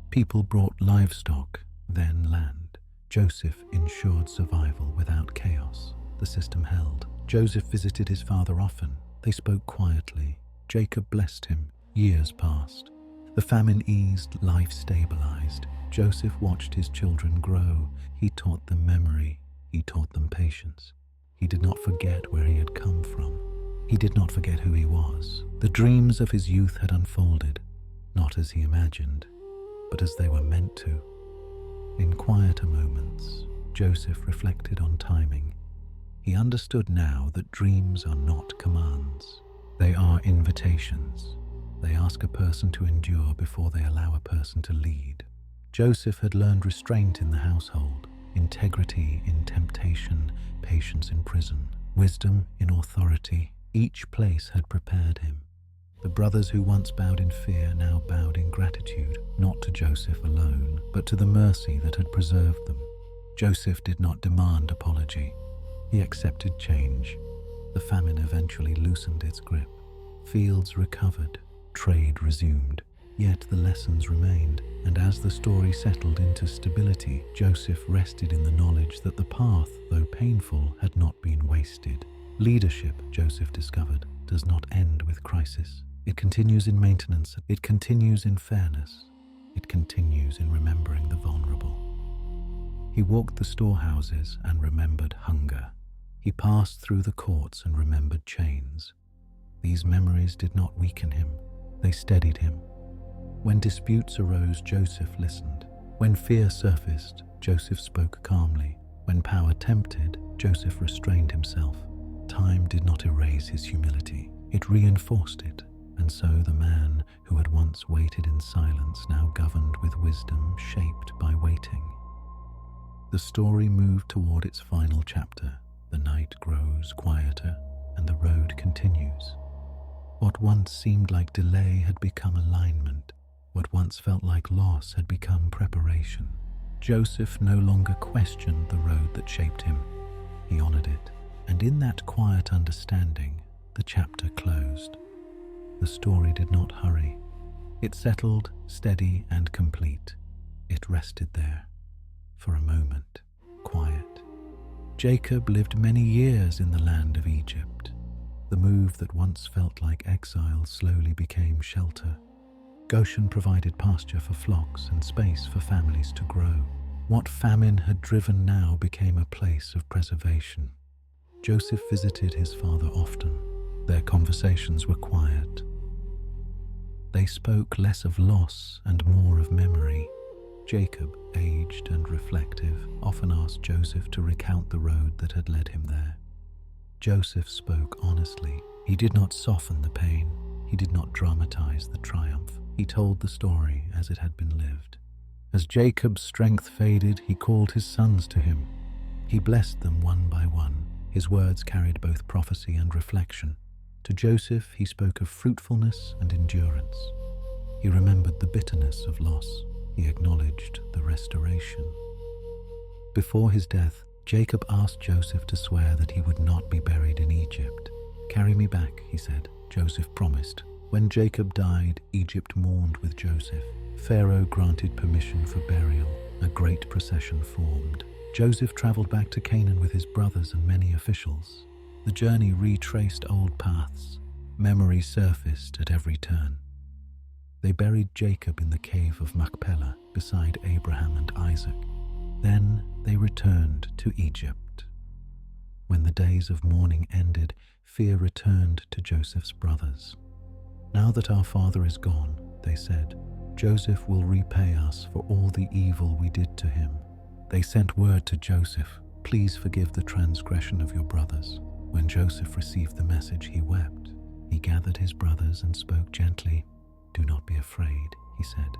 People brought livestock, then land. Joseph ensured survival without chaos. The system held. Joseph visited his father often. They spoke quietly. Jacob blessed him. Years passed. The famine eased, life stabilized. Joseph watched his children grow. He taught them memory. He taught them patience. He did not forget where he had come from. He did not forget who he was. The dreams of his youth had unfolded, not as he imagined, but as they were meant to. In quieter moments, Joseph reflected on timing. He understood now that dreams are not commands. They are invitations. They ask a person to endure before they allow a person to lead. Joseph had learned restraint in the household, integrity in temptation, patience in prison, wisdom in authority. Each place had prepared him. The brothers who once bowed in fear now bowed in gratitude, not to Joseph alone, but to the mercy that had preserved them. Joseph did not demand apology. He accepted change. The famine eventually loosened its grip. Fields recovered. Trade resumed. Yet the lessons remained, and as the story settled into stability, Joseph rested in the knowledge that the path, though painful, had not been wasted. Leadership, Joseph discovered, does not end with crisis. It continues in maintenance. It continues in fairness. It continues in remembering the vulnerable. He walked the storehouses and remembered hunger. He passed through the courts and remembered chains. These memories did not weaken him, they steadied him. When disputes arose, Joseph listened. When fear surfaced, Joseph spoke calmly. When power tempted, Joseph restrained himself. Time did not erase his humility, it reinforced it, and so the man who had once waited in silence now governed with wisdom shaped by waiting. The story moved toward its final chapter. The night grows quieter, and the road continues. What once seemed like delay had become alignment. What once felt like loss had become preparation. Joseph no longer questioned the road that shaped him. He honored it, and in that quiet understanding, the chapter closed. The story did not hurry. It settled, steady and complete. It rested there, for a moment, quiet. Jacob lived many years in the land of Egypt. The move that once felt like exile slowly became shelter. Goshen provided pasture for flocks and space for families to grow. What famine had driven now became a place of preservation. Joseph visited his father often. Their conversations were quiet. They spoke less of loss and more of memory. Jacob, aged and reflective, often asked Joseph to recount the road that had led him there. Joseph spoke honestly. He did not soften the pain. He did not dramatize the triumph. He told the story as it had been lived. As Jacob's strength faded, he called his sons to him. He blessed them one by one. His words carried both prophecy and reflection. To Joseph, he spoke of fruitfulness and endurance. He remembered the bitterness of loss. He acknowledged the restoration. Before his death, Jacob asked Joseph to swear that he would not be buried in Egypt. "Carry me back," he said. Joseph promised. When Jacob died, Egypt mourned with Joseph. Pharaoh granted permission for burial. A great procession formed. Joseph traveled back to Canaan with his brothers and many officials. The journey retraced old paths. Memories surfaced at every turn. They buried Jacob in the cave of Machpelah beside Abraham and Isaac. Then they returned to Egypt. When the days of mourning ended, fear returned to Joseph's brothers. "Now that our father is gone," they said, "Joseph will repay us for all the evil we did to him." They sent word to Joseph, "Please forgive the transgression of your brothers." When Joseph received the message, he wept. He gathered his brothers and spoke gently. "Do not be afraid," he said.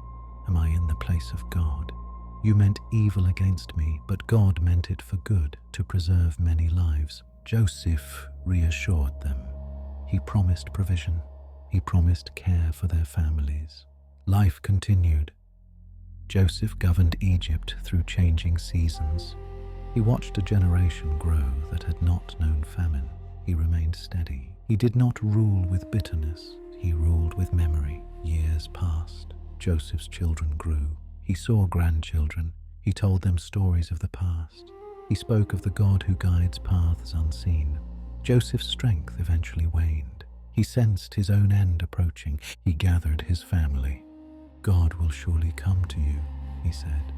"Am I in the place of God? You meant evil against me, but God meant it for good, to preserve many lives." Joseph reassured them. He promised provision. He promised care for their families. Life continued. Joseph governed Egypt through changing seasons. He watched a generation grow that had not known famine. He remained steady. He did not rule with bitterness. He ruled with memory. Years passed. Joseph's children grew. He saw grandchildren. He told them stories of the past. He spoke of the God who guides paths unseen. Joseph's strength eventually waned. He sensed his own end approaching. He gathered his family. "God will surely come to you," he said.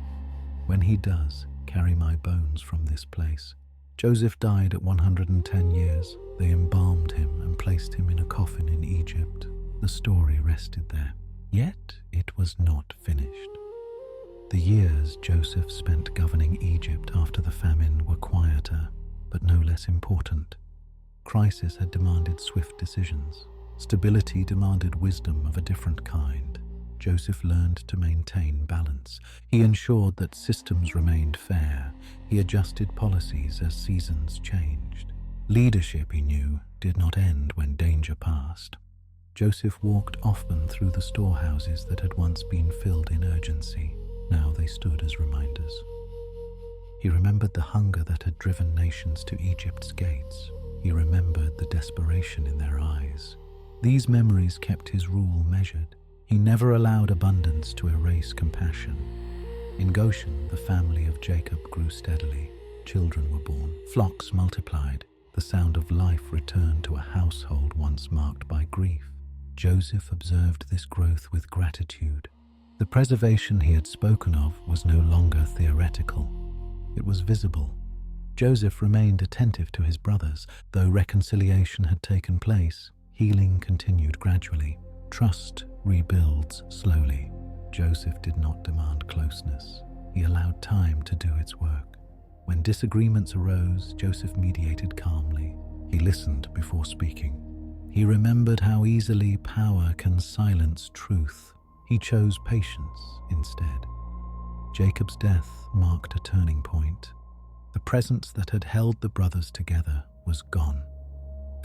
"When he does, carry my bones from this place." Joseph died at 110 years. They embalmed him and placed him in a coffin in Egypt. The story rested there. Yet it was not finished. The years Joseph spent governing Egypt after the famine were quieter, but no less important. Crisis had demanded swift decisions. Stability demanded wisdom of a different kind. Joseph learned to maintain balance. He ensured that systems remained fair. He adjusted policies as seasons changed. Leadership, he knew, did not end when danger passed. Joseph walked often through the storehouses that had once been filled in urgency. Now they stood as reminders. He remembered the hunger that had driven nations to Egypt's gates. He remembered the desperation in their eyes. These memories kept his rule measured. He never allowed abundance to erase compassion. In Goshen, the family of Jacob grew steadily. Children were born. Flocks multiplied. The sound of life returned to a household once marked by grief. Joseph observed this growth with gratitude. The preservation he had spoken of was no longer theoretical. It was visible. Joseph remained attentive to his brothers. Though reconciliation had taken place, Healing continued gradually. Trust rebuilds slowly. Joseph did not demand closeness. He allowed time to do its work. When disagreements arose, Joseph mediated calmly. He listened before speaking. He remembered how easily power can silence truth. He chose patience instead. Jacob's death marked a turning point. The presence that had held the brothers together was gone.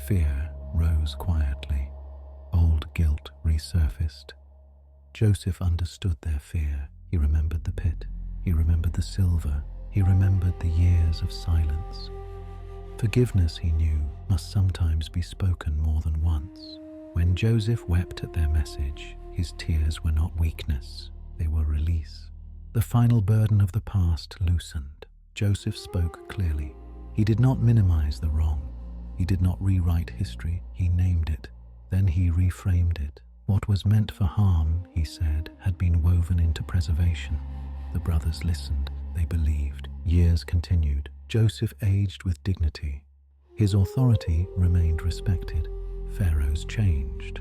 Fear rose quietly. Old guilt resurfaced. Joseph understood their fear. He remembered the pit. He remembered the silver. He remembered the years of silence. Forgiveness, he knew, must sometimes be spoken more than once. When Joseph wept at their message, his tears were not weakness, they were release. The final burden of the past loosened. Joseph spoke clearly. He did not minimize the wrong. He did not rewrite history, he named it. Then he reframed it. What was meant for harm, he said, had been woven into preservation. The brothers listened, they believed. Years continued. Joseph aged with dignity. His authority remained respected. Pharaohs changed.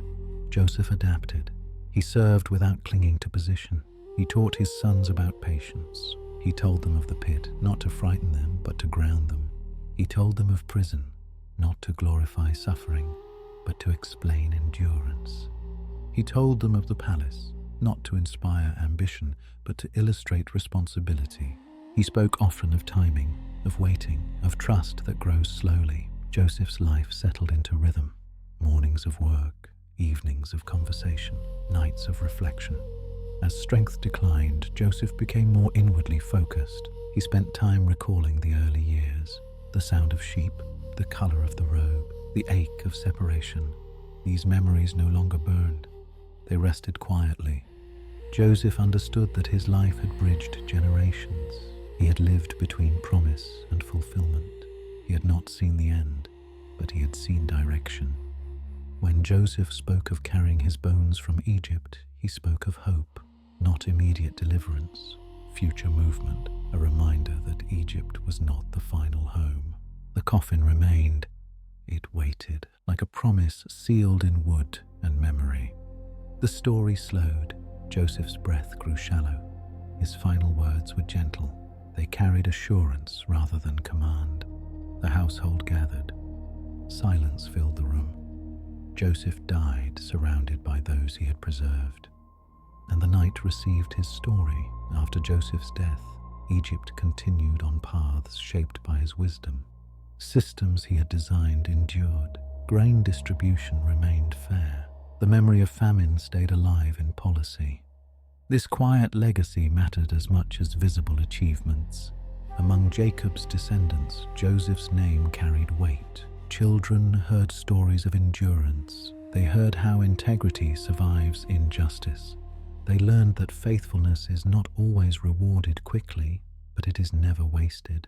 Joseph adapted. He served without clinging to position. He taught his sons about patience. He told them of the pit, not to frighten them, but to ground them. He told them of prison, not to glorify suffering, but to explain endurance. He told them of the palace, not to inspire ambition, but to illustrate responsibility. He spoke often of timing, of waiting, of trust that grows slowly. Joseph's life settled into rhythm. Mornings of work, evenings of conversation, nights of reflection. As strength declined, Joseph became more inwardly focused. He spent time recalling the early years, the sound of sheep, the color of the robe, the ache of separation. These memories no longer burned. They rested quietly. Joseph understood that his life had bridged generations. He had lived between promise and fulfillment. He had not seen the end, but he had seen direction. When Joseph spoke of carrying his bones from Egypt, he spoke of hope, not immediate deliverance, future movement, a reminder that Egypt was not the final home. The coffin remained. It waited, like a promise sealed in wood and memory. The story slowed. Joseph's breath grew shallow. His final words were gentle. They carried assurance rather than command. The household gathered. Silence filled the room. Joseph died, surrounded by those he had preserved. And the night received his story. After Joseph's death, Egypt continued on paths shaped by his wisdom. Systems he had designed endured. Grain distribution remained fair. The memory of famine stayed alive in policy. This quiet legacy mattered as much as visible achievements. Among Jacob's descendants, Joseph's name carried weight. Children heard stories of endurance. They heard how integrity survives injustice. They learned that faithfulness is not always rewarded quickly, but it is never wasted.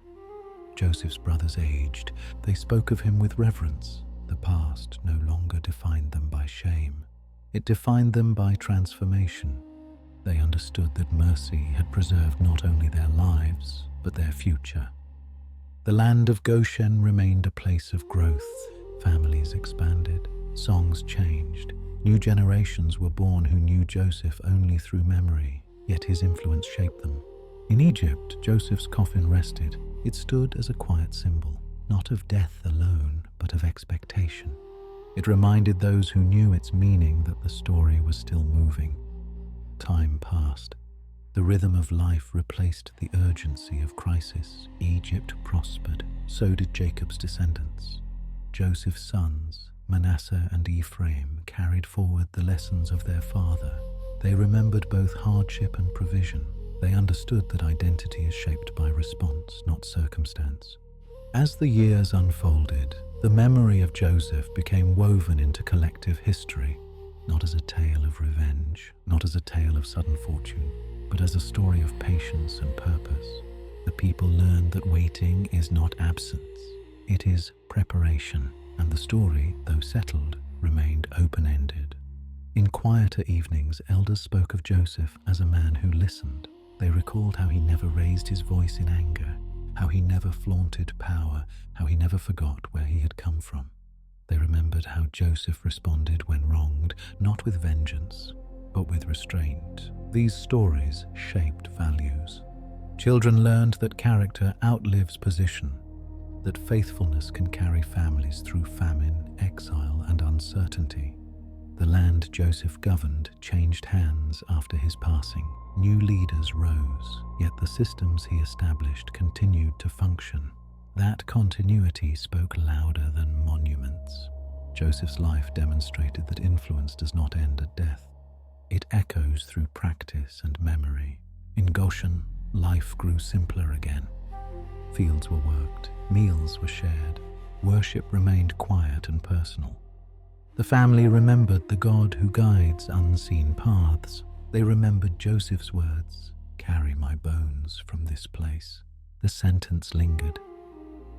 Joseph's brothers aged. They spoke of him with reverence. The past no longer defined them by shame. It defined them by transformation. They understood that mercy had preserved not only their lives, but their future. The land of Goshen remained a place of growth. Families expanded. Songs changed. New generations were born who knew Joseph only through memory, yet his influence shaped them. In Egypt, Joseph's coffin rested. It stood as a quiet symbol, not of death alone, but of expectation. It reminded those who knew its meaning that the story was still moving. Time passed. The rhythm of life replaced the urgency of crisis. Egypt prospered. So did Jacob's descendants. Joseph's sons, Manasseh and Ephraim, carried forward the lessons of their father. They remembered both hardship and provision. They understood that identity is shaped by response, not circumstance. As the years unfolded, the memory of Joseph became woven into collective history, not as a tale of revenge, not as a tale of sudden fortune, but as a story of patience and purpose. The people learned that waiting is not absence, it is preparation, and the story, though settled, remained open-ended. In quieter evenings, elders spoke of Joseph as a man who listened. They recalled how he never raised his voice in anger, how he never flaunted power, how he never forgot where he had come from. They remembered how Joseph responded when wronged, not with vengeance, but with restraint. These stories shaped values. Children learned that character outlives position, that faithfulness can carry families through famine, exile, and uncertainty. The land Joseph governed changed hands after his passing. New leaders rose, yet the systems he established continued to function. That continuity spoke louder than monuments. Joseph's life demonstrated that influence does not end at death. It echoes through practice and memory. In Goshen, life grew simpler again. Fields were worked, meals were shared, worship remained quiet and personal. The family remembered the God who guides unseen paths. They remembered Joseph's words, "Carry my bones from this place." The sentence lingered.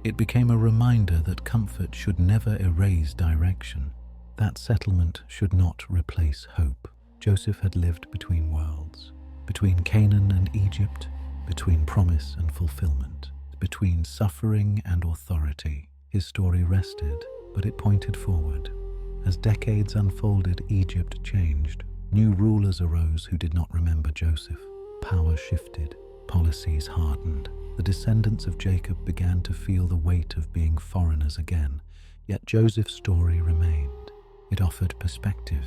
It became a reminder that comfort should never erase direction, that settlement should not replace hope. Joseph had lived between worlds, between Canaan and Egypt, between promise and fulfillment, between suffering and authority. His story rested, but it pointed forward. As decades unfolded, Egypt changed. New rulers arose who did not remember Joseph. Power shifted, policies hardened. The descendants of Jacob began to feel the weight of being foreigners again, yet Joseph's story remained. It offered perspective.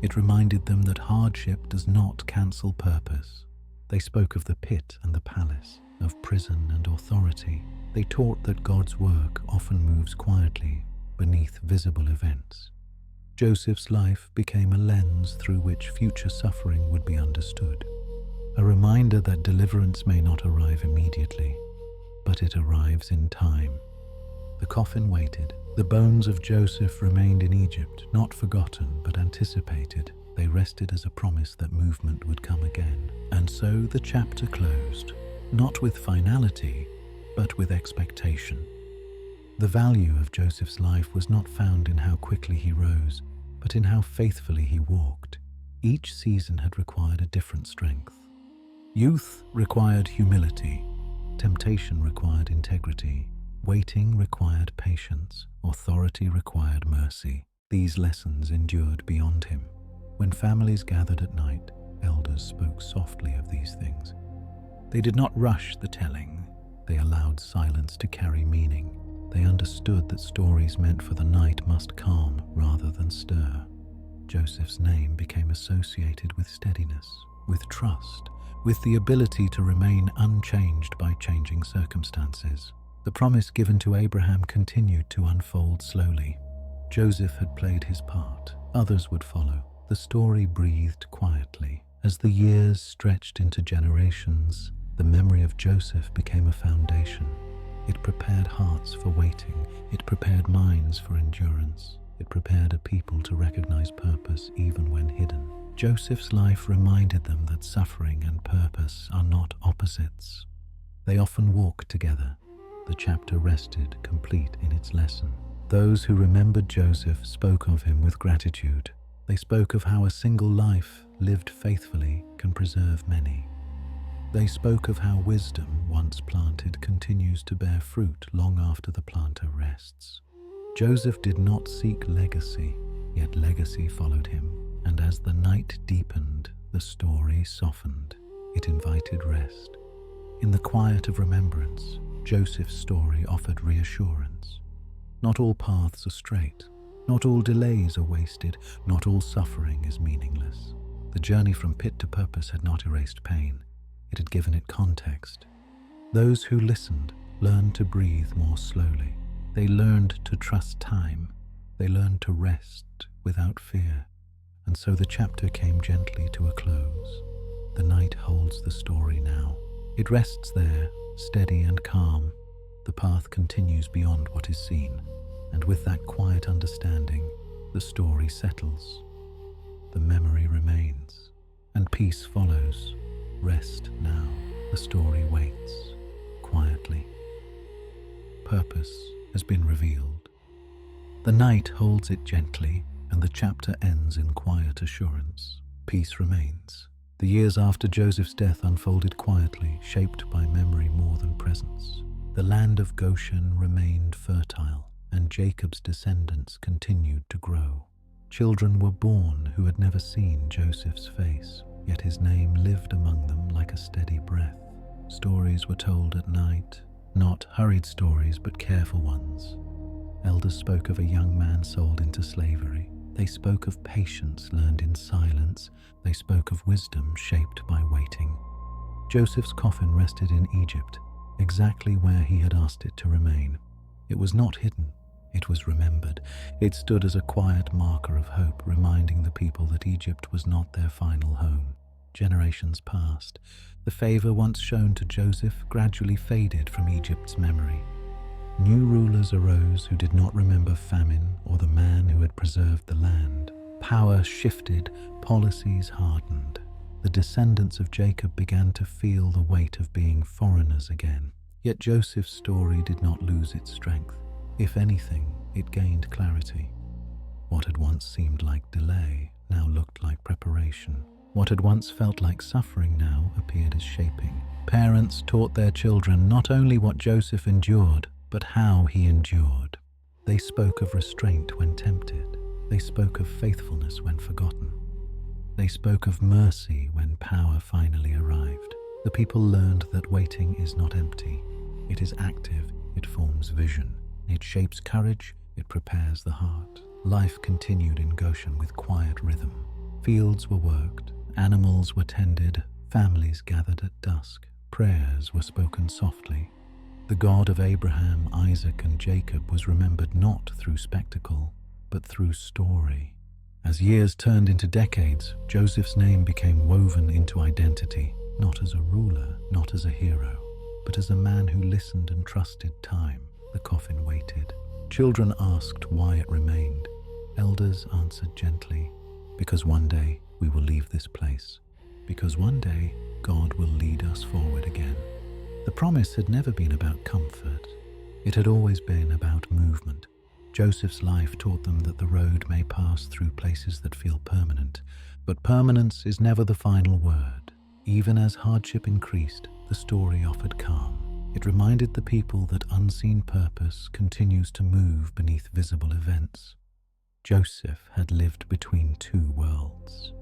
It reminded them that hardship does not cancel purpose. They spoke of the pit and the palace, of prison and authority. They taught that God's work often moves quietly beneath visible events. Joseph's life became a lens through which future suffering would be understood. A reminder that deliverance may not arrive immediately, but it arrives in time. The coffin waited. The bones of Joseph remained in Egypt, not forgotten but anticipated. They rested as a promise that movement would come again. And so the chapter closed, not with finality, but with expectation. The value of Joseph's life was not found in how quickly he rose, but in how faithfully he walked. Each season had required a different strength. Youth required humility, temptation required integrity, waiting required patience, authority required mercy. These lessons endured beyond him. When families gathered at night, elders spoke softly of these things. They did not rush the telling. They allowed silence to carry meaning. They understood that stories meant for the night must calm rather than stir. Joseph's name became associated with steadiness, with trust, with the ability to remain unchanged by changing circumstances. The promise given to Abraham continued to unfold slowly. Joseph had played his part. Others would follow. The story breathed quietly. As the years stretched into generations, the memory of Joseph became a foundation. It prepared hearts for waiting. It prepared minds for endurance. It prepared a people to recognize purpose even when hidden. Joseph's life reminded them that suffering and purpose are not opposites. They often walk together. The chapter rested, complete in its lesson. Those who remembered Joseph spoke of him with gratitude. They spoke of how a single life, lived faithfully, can preserve many. They spoke of how wisdom, once planted, continues to bear fruit long after the planter rests. Joseph did not seek legacy, yet legacy followed him. And as the night deepened, the story softened. It invited rest. In the quiet of remembrance, Joseph's story offered reassurance. Not all paths are straight. Not all delays are wasted. Not all suffering is meaningless. The journey from pit to purpose had not erased pain. It had given it context. Those who listened learned to breathe more slowly. They learned to trust time. They learned to rest without fear. And so the chapter came gently to a close. The night holds the story now. It rests there, steady and calm. The path continues beyond what is seen. And with that quiet understanding, the story settles. The memory remains. And peace follows. Rest now. The story waits, quietly. Purpose has been revealed. The night holds it gently, and the chapter ends in quiet assurance. Peace remains. The years after Joseph's death unfolded quietly, shaped by memory more than presence. The land of Goshen remained fertile. and Jacob's descendants continued to grow. Children were born who had never seen Joseph's face, yet his name lived among them like a steady breath. Stories were told at night, not hurried stories but careful ones. Elders spoke of a young man sold into slavery. They spoke of patience learned in silence. They spoke of wisdom shaped by waiting. Joseph's coffin rested in Egypt, exactly where he had asked it to remain. It was not hidden, it was remembered. It stood as a quiet marker of hope, reminding the people that Egypt was not their final home. Generations passed. The favor once shown to Joseph gradually faded from Egypt's memory. New rulers arose who did not remember famine or the man who had preserved the land. Power shifted, policies hardened. The descendants of Jacob began to feel the weight of being foreigners again. Yet Joseph's story did not lose its strength. If anything, it gained clarity. What had once seemed like delay now looked like preparation. What had once felt like suffering now appeared as shaping. Parents taught their children not only what Joseph endured, but how he endured. They spoke of restraint when tempted. They spoke of faithfulness when forgotten. They spoke of mercy when power finally arrived. The people learned that waiting is not empty. It is active, it forms vision. It shapes courage, it prepares the heart. Life continued in Goshen with quiet rhythm. Fields were worked, animals were tended, families gathered at dusk. Prayers were spoken softly. The God of Abraham, Isaac, and Jacob was remembered not through spectacle, but through story. As years turned into decades, Joseph's name became woven into identity, not as a ruler, not as a hero, but as a man who listened and trusted time. The coffin waited. Children asked why it remained. Elders answered gently, because one day we will leave this place. Because one day God will lead us forward again. The promise had never been about comfort. It had always been about movement. Joseph's life taught them that the road may pass through places that feel permanent, but permanence is never the final word. Even as hardship increased, the story offered calm. It reminded the people that unseen purpose continues to move beneath visible events. Joseph had lived between two worlds,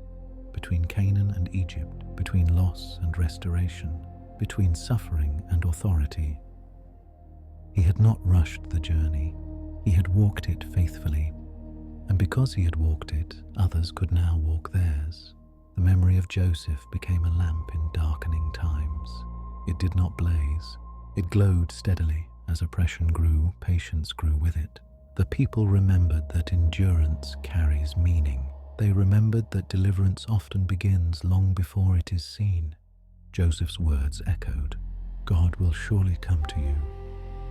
between Canaan and Egypt, between loss and restoration, between suffering and authority. He had not rushed the journey. He had walked it faithfully. And because he had walked it, others could now walk theirs. The memory of Joseph became a lamp in darkening times. It did not blaze. It glowed steadily. As oppression grew, patience grew with it. The people remembered that endurance carries meaning. They remembered that deliverance often begins long before it is seen. Joseph's words echoed. God will surely come to you.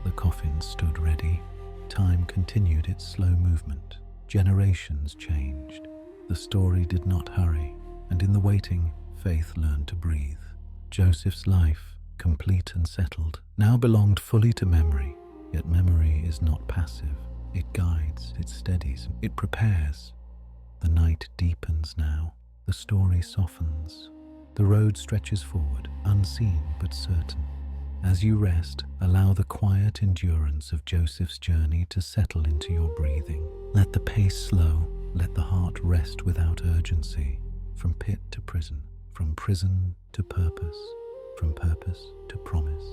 The coffin stood ready. Time continued its slow movement. Generations changed. The story did not hurry, and in the waiting, faith learned to breathe. Joseph's life, complete and settled, now belonged fully to memory. Yet memory is not passive. It guides, it steadies, it prepares. The night deepens now. The story softens. The road stretches forward, unseen but certain. As you rest, allow the quiet endurance of Joseph's journey to settle into your breathing. Let the pace slow, let the heart rest without urgency. From pit to prison, from prison to purpose, from purpose to promise.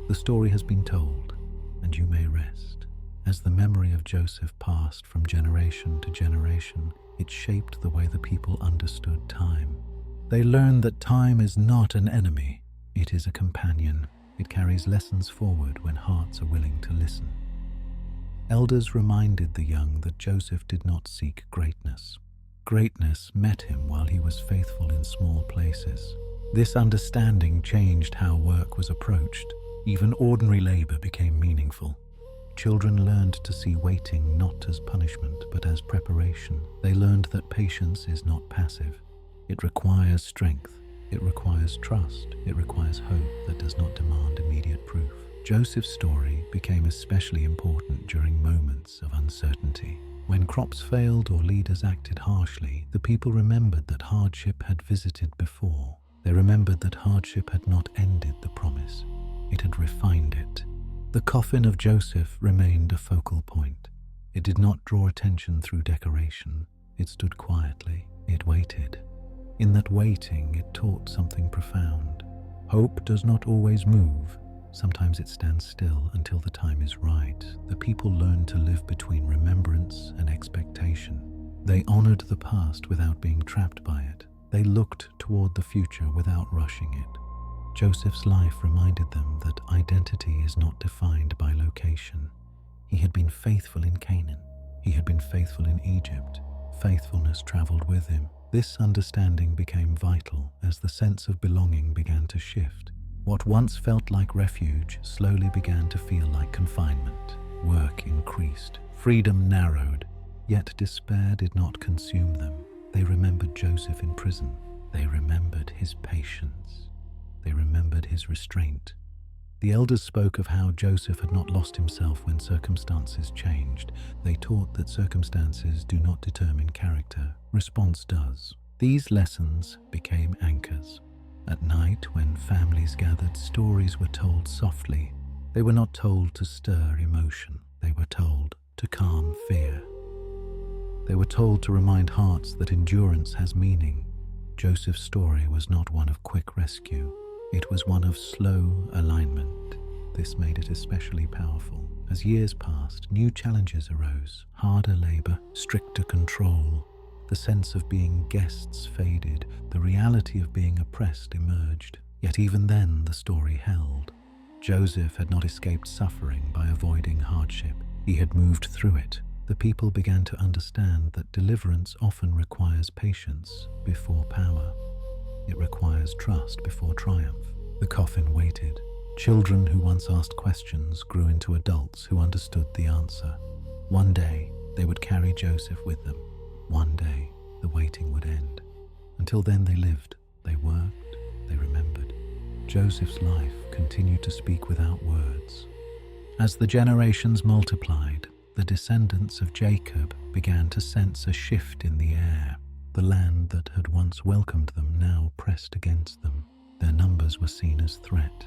The story has been told, and you may rest. As the memory of Joseph passed from generation to generation, it shaped the way the people understood time. They learned that time is not an enemy, it is a companion. It carries lessons forward when hearts are willing to listen. Elders reminded the young that Joseph did not seek greatness. Greatness met him while he was faithful in small places. This understanding changed how work was approached. Even ordinary labor became meaningful. Children learned to see waiting not as punishment but as preparation. They learned that patience is not passive. It requires strength. It requires trust. It requires hope that does not demand immediate proof. Joseph's story became especially important during moments of uncertainty. When crops failed or leaders acted harshly, the people remembered that hardship had visited before. They remembered that hardship had not ended the promise. It had refined it. The coffin of Joseph remained a focal point. It did not draw attention through decoration. It stood quietly. It waited. In that waiting, it taught something profound. Hope does not always move. Sometimes it stands still until the time is right. The people learned to live between remembrance and expectation. They honored the past without being trapped by it. They looked toward the future without rushing it. Joseph's life reminded them that identity is not defined by location. He had been faithful in Canaan. He had been faithful in Egypt. Faithfulness traveled with him. This understanding became vital as the sense of belonging began to shift. What once felt like refuge slowly began to feel like confinement. Work increased. Freedom narrowed. Yet despair did not consume them. They remembered Joseph in prison. They remembered his patience. They remembered his restraint. The elders spoke of how Joseph had not lost himself when circumstances changed. They taught that circumstances do not determine character. Response does. These lessons became anchors. At night, when families gathered, stories were told softly. They were not told to stir emotion. They were told to calm fear. They were told to remind hearts that endurance has meaning. Joseph's story was not one of quick rescue. It was one of slow alignment. This made it especially powerful. As years passed, new challenges arose. Harder labor, stricter control. The sense of being guests faded. The reality of being oppressed emerged. Yet even then, the story held. Joseph had not escaped suffering by avoiding hardship. He had moved through it. The people began to understand that deliverance often requires patience before power. It requires trust before triumph. The coffin waited. Children who once asked questions grew into adults who understood the answer. One day, they would carry Joseph with them. One day, the waiting would end. Until then, they lived, they worked, they remembered. Joseph's life continued to speak without words. As the generations multiplied, the descendants of Jacob began to sense a shift in the air. The land that had once welcomed them now pressed against them. Their numbers were seen as threat.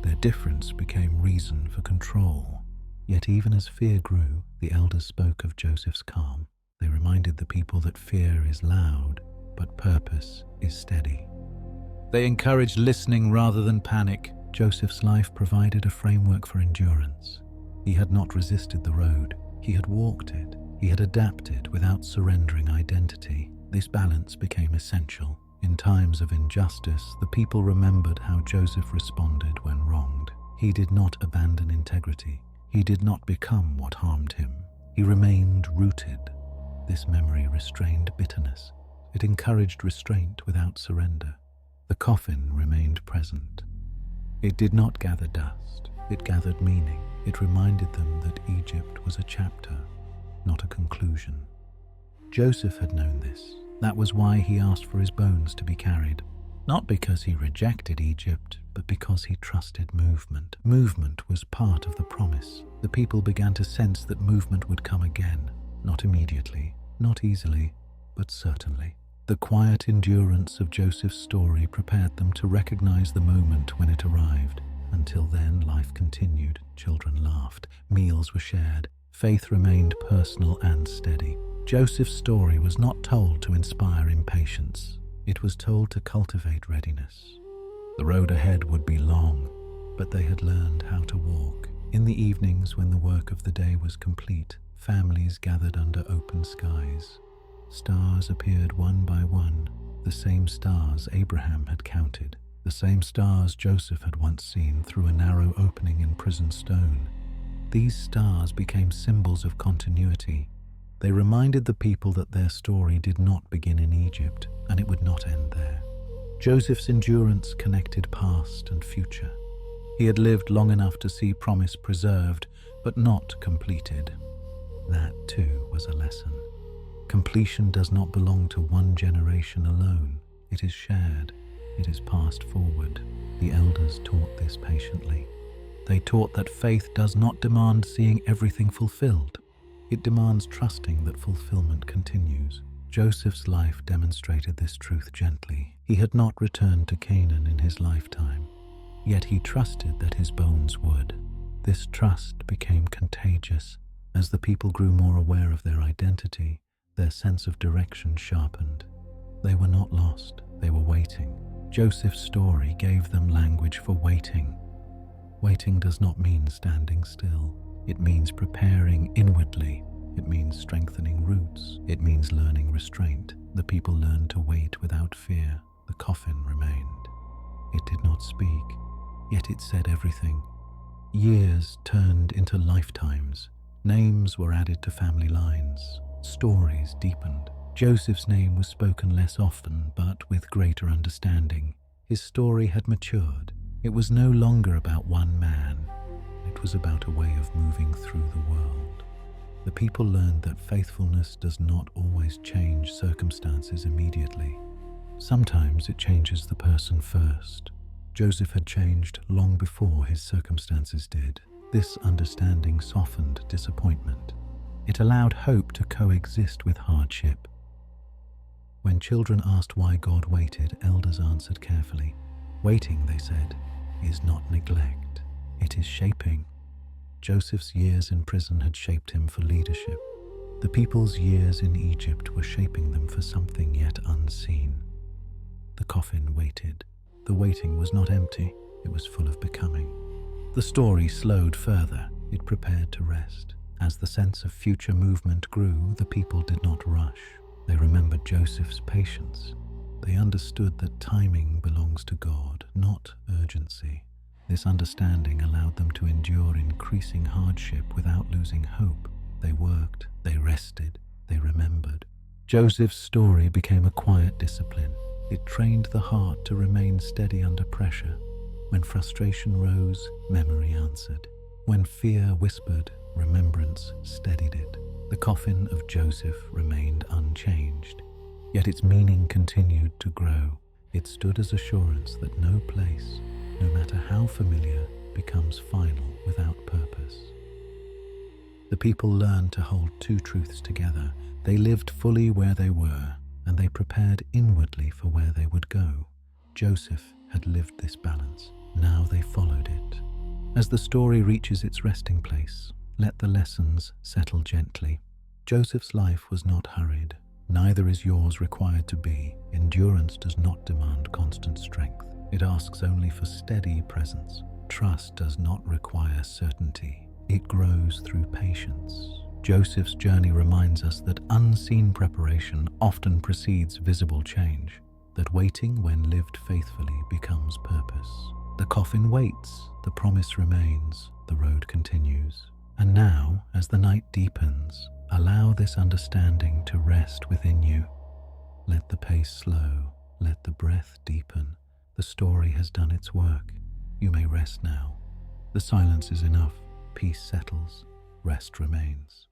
Their difference became reason for control. Yet even as fear grew, the elders spoke of Joseph's calm. They reminded the people that fear is loud, but purpose is steady. They encouraged listening rather than panic. Joseph's life provided a framework for endurance. He had not resisted the road. He had walked it. He had adapted without surrendering identity. This balance became essential. In times of injustice, the people remembered how Joseph responded when wronged. He did not abandon integrity. He did not become what harmed him. He remained rooted. This memory restrained bitterness. It encouraged restraint without surrender. The coffin remained present. It did not gather dust. It gathered meaning. It reminded them that Egypt was a chapter, not a conclusion. Joseph had known this. That was why he asked for his bones to be carried. Not because he rejected Egypt, but because he trusted movement. Movement was part of the promise. The people began to sense that movement would come again. Not immediately, not easily, but certainly. The quiet endurance of Joseph's story prepared them to recognize the moment when it arrived. Until then, life continued. Children laughed. Meals were shared. Faith remained personal and steady. Joseph's story was not told to inspire impatience. It was told to cultivate readiness. The road ahead would be long, but they had learned how to walk. In the evenings, when the work of the day was complete, families gathered under open skies. Stars appeared one by one, the same stars Abraham had counted, the same stars Joseph had once seen through a narrow opening in prison stone. These stars became symbols of continuity. They reminded the people that their story did not begin in Egypt, and it would not end there. Joseph's endurance connected past and future. He had lived long enough to see promise preserved, but not completed. That, too, was a lesson. Completion does not belong to one generation alone. It is shared. It is passed forward. The elders taught this patiently. They taught that faith does not demand seeing everything fulfilled. It demands trusting that fulfillment continues. Joseph's life demonstrated this truth gently. He had not returned to Canaan in his lifetime, yet he trusted that his bones would. This trust became contagious. As the people grew more aware of their identity, their sense of direction sharpened. They were not lost, they were waiting. Joseph's story gave them language for waiting. Waiting does not mean standing still. It means preparing inwardly. It means strengthening roots. It means learning restraint. The people learned to wait without fear. The coffin remained. It did not speak, yet it said everything. Years turned into lifetimes. Names were added to family lines. Stories deepened. Joseph's name was spoken less often, but with greater understanding. His story had matured. It was no longer about one man. It was about a way of moving through the world. The people learned that faithfulness does not always change circumstances immediately. Sometimes it changes the person first. Joseph had changed long before his circumstances did. This understanding softened disappointment. It allowed hope to coexist with hardship. When children asked why God waited, elders answered carefully. Waiting, they said, is not neglect. It is shaping. Joseph's years in prison had shaped him for leadership. The people's years in Egypt were shaping them for something yet unseen. The coffin waited. The waiting was not empty, it was full of becoming. The story slowed further. It prepared to rest. As the sense of future movement grew, the people did not rush. They remembered Joseph's patience. They understood that timing belongs to God, not urgency. This understanding allowed them to endure increasing hardship without losing hope. They worked, they rested, they remembered. Joseph's story became a quiet discipline. It trained the heart to remain steady under pressure. When frustration rose, memory answered. When fear whispered, remembrance steadied it. The coffin of Joseph remained unchanged, yet its meaning continued to grow. It stood as assurance that no place, no matter how familiar, becomes final without purpose. The people learned to hold two truths together. They lived fully where they were, and they prepared inwardly for where they would go. Joseph had lived this balance. Now they followed it. As the story reaches its resting place, let the lessons settle gently. Joseph's life was not hurried. Neither is yours required to be. Endurance does not demand constant strength. It asks only for steady presence. Trust does not require certainty. It grows through patience. Joseph's journey reminds us that unseen preparation often precedes visible change, that waiting when lived faithfully becomes purpose. The coffin waits, the promise remains, the road continues. And now, as the night deepens, allow this understanding to rest within you. Let the pace slow, let the breath deepen. The story has done its work. You may rest now. The silence is enough. Peace settles. Rest remains.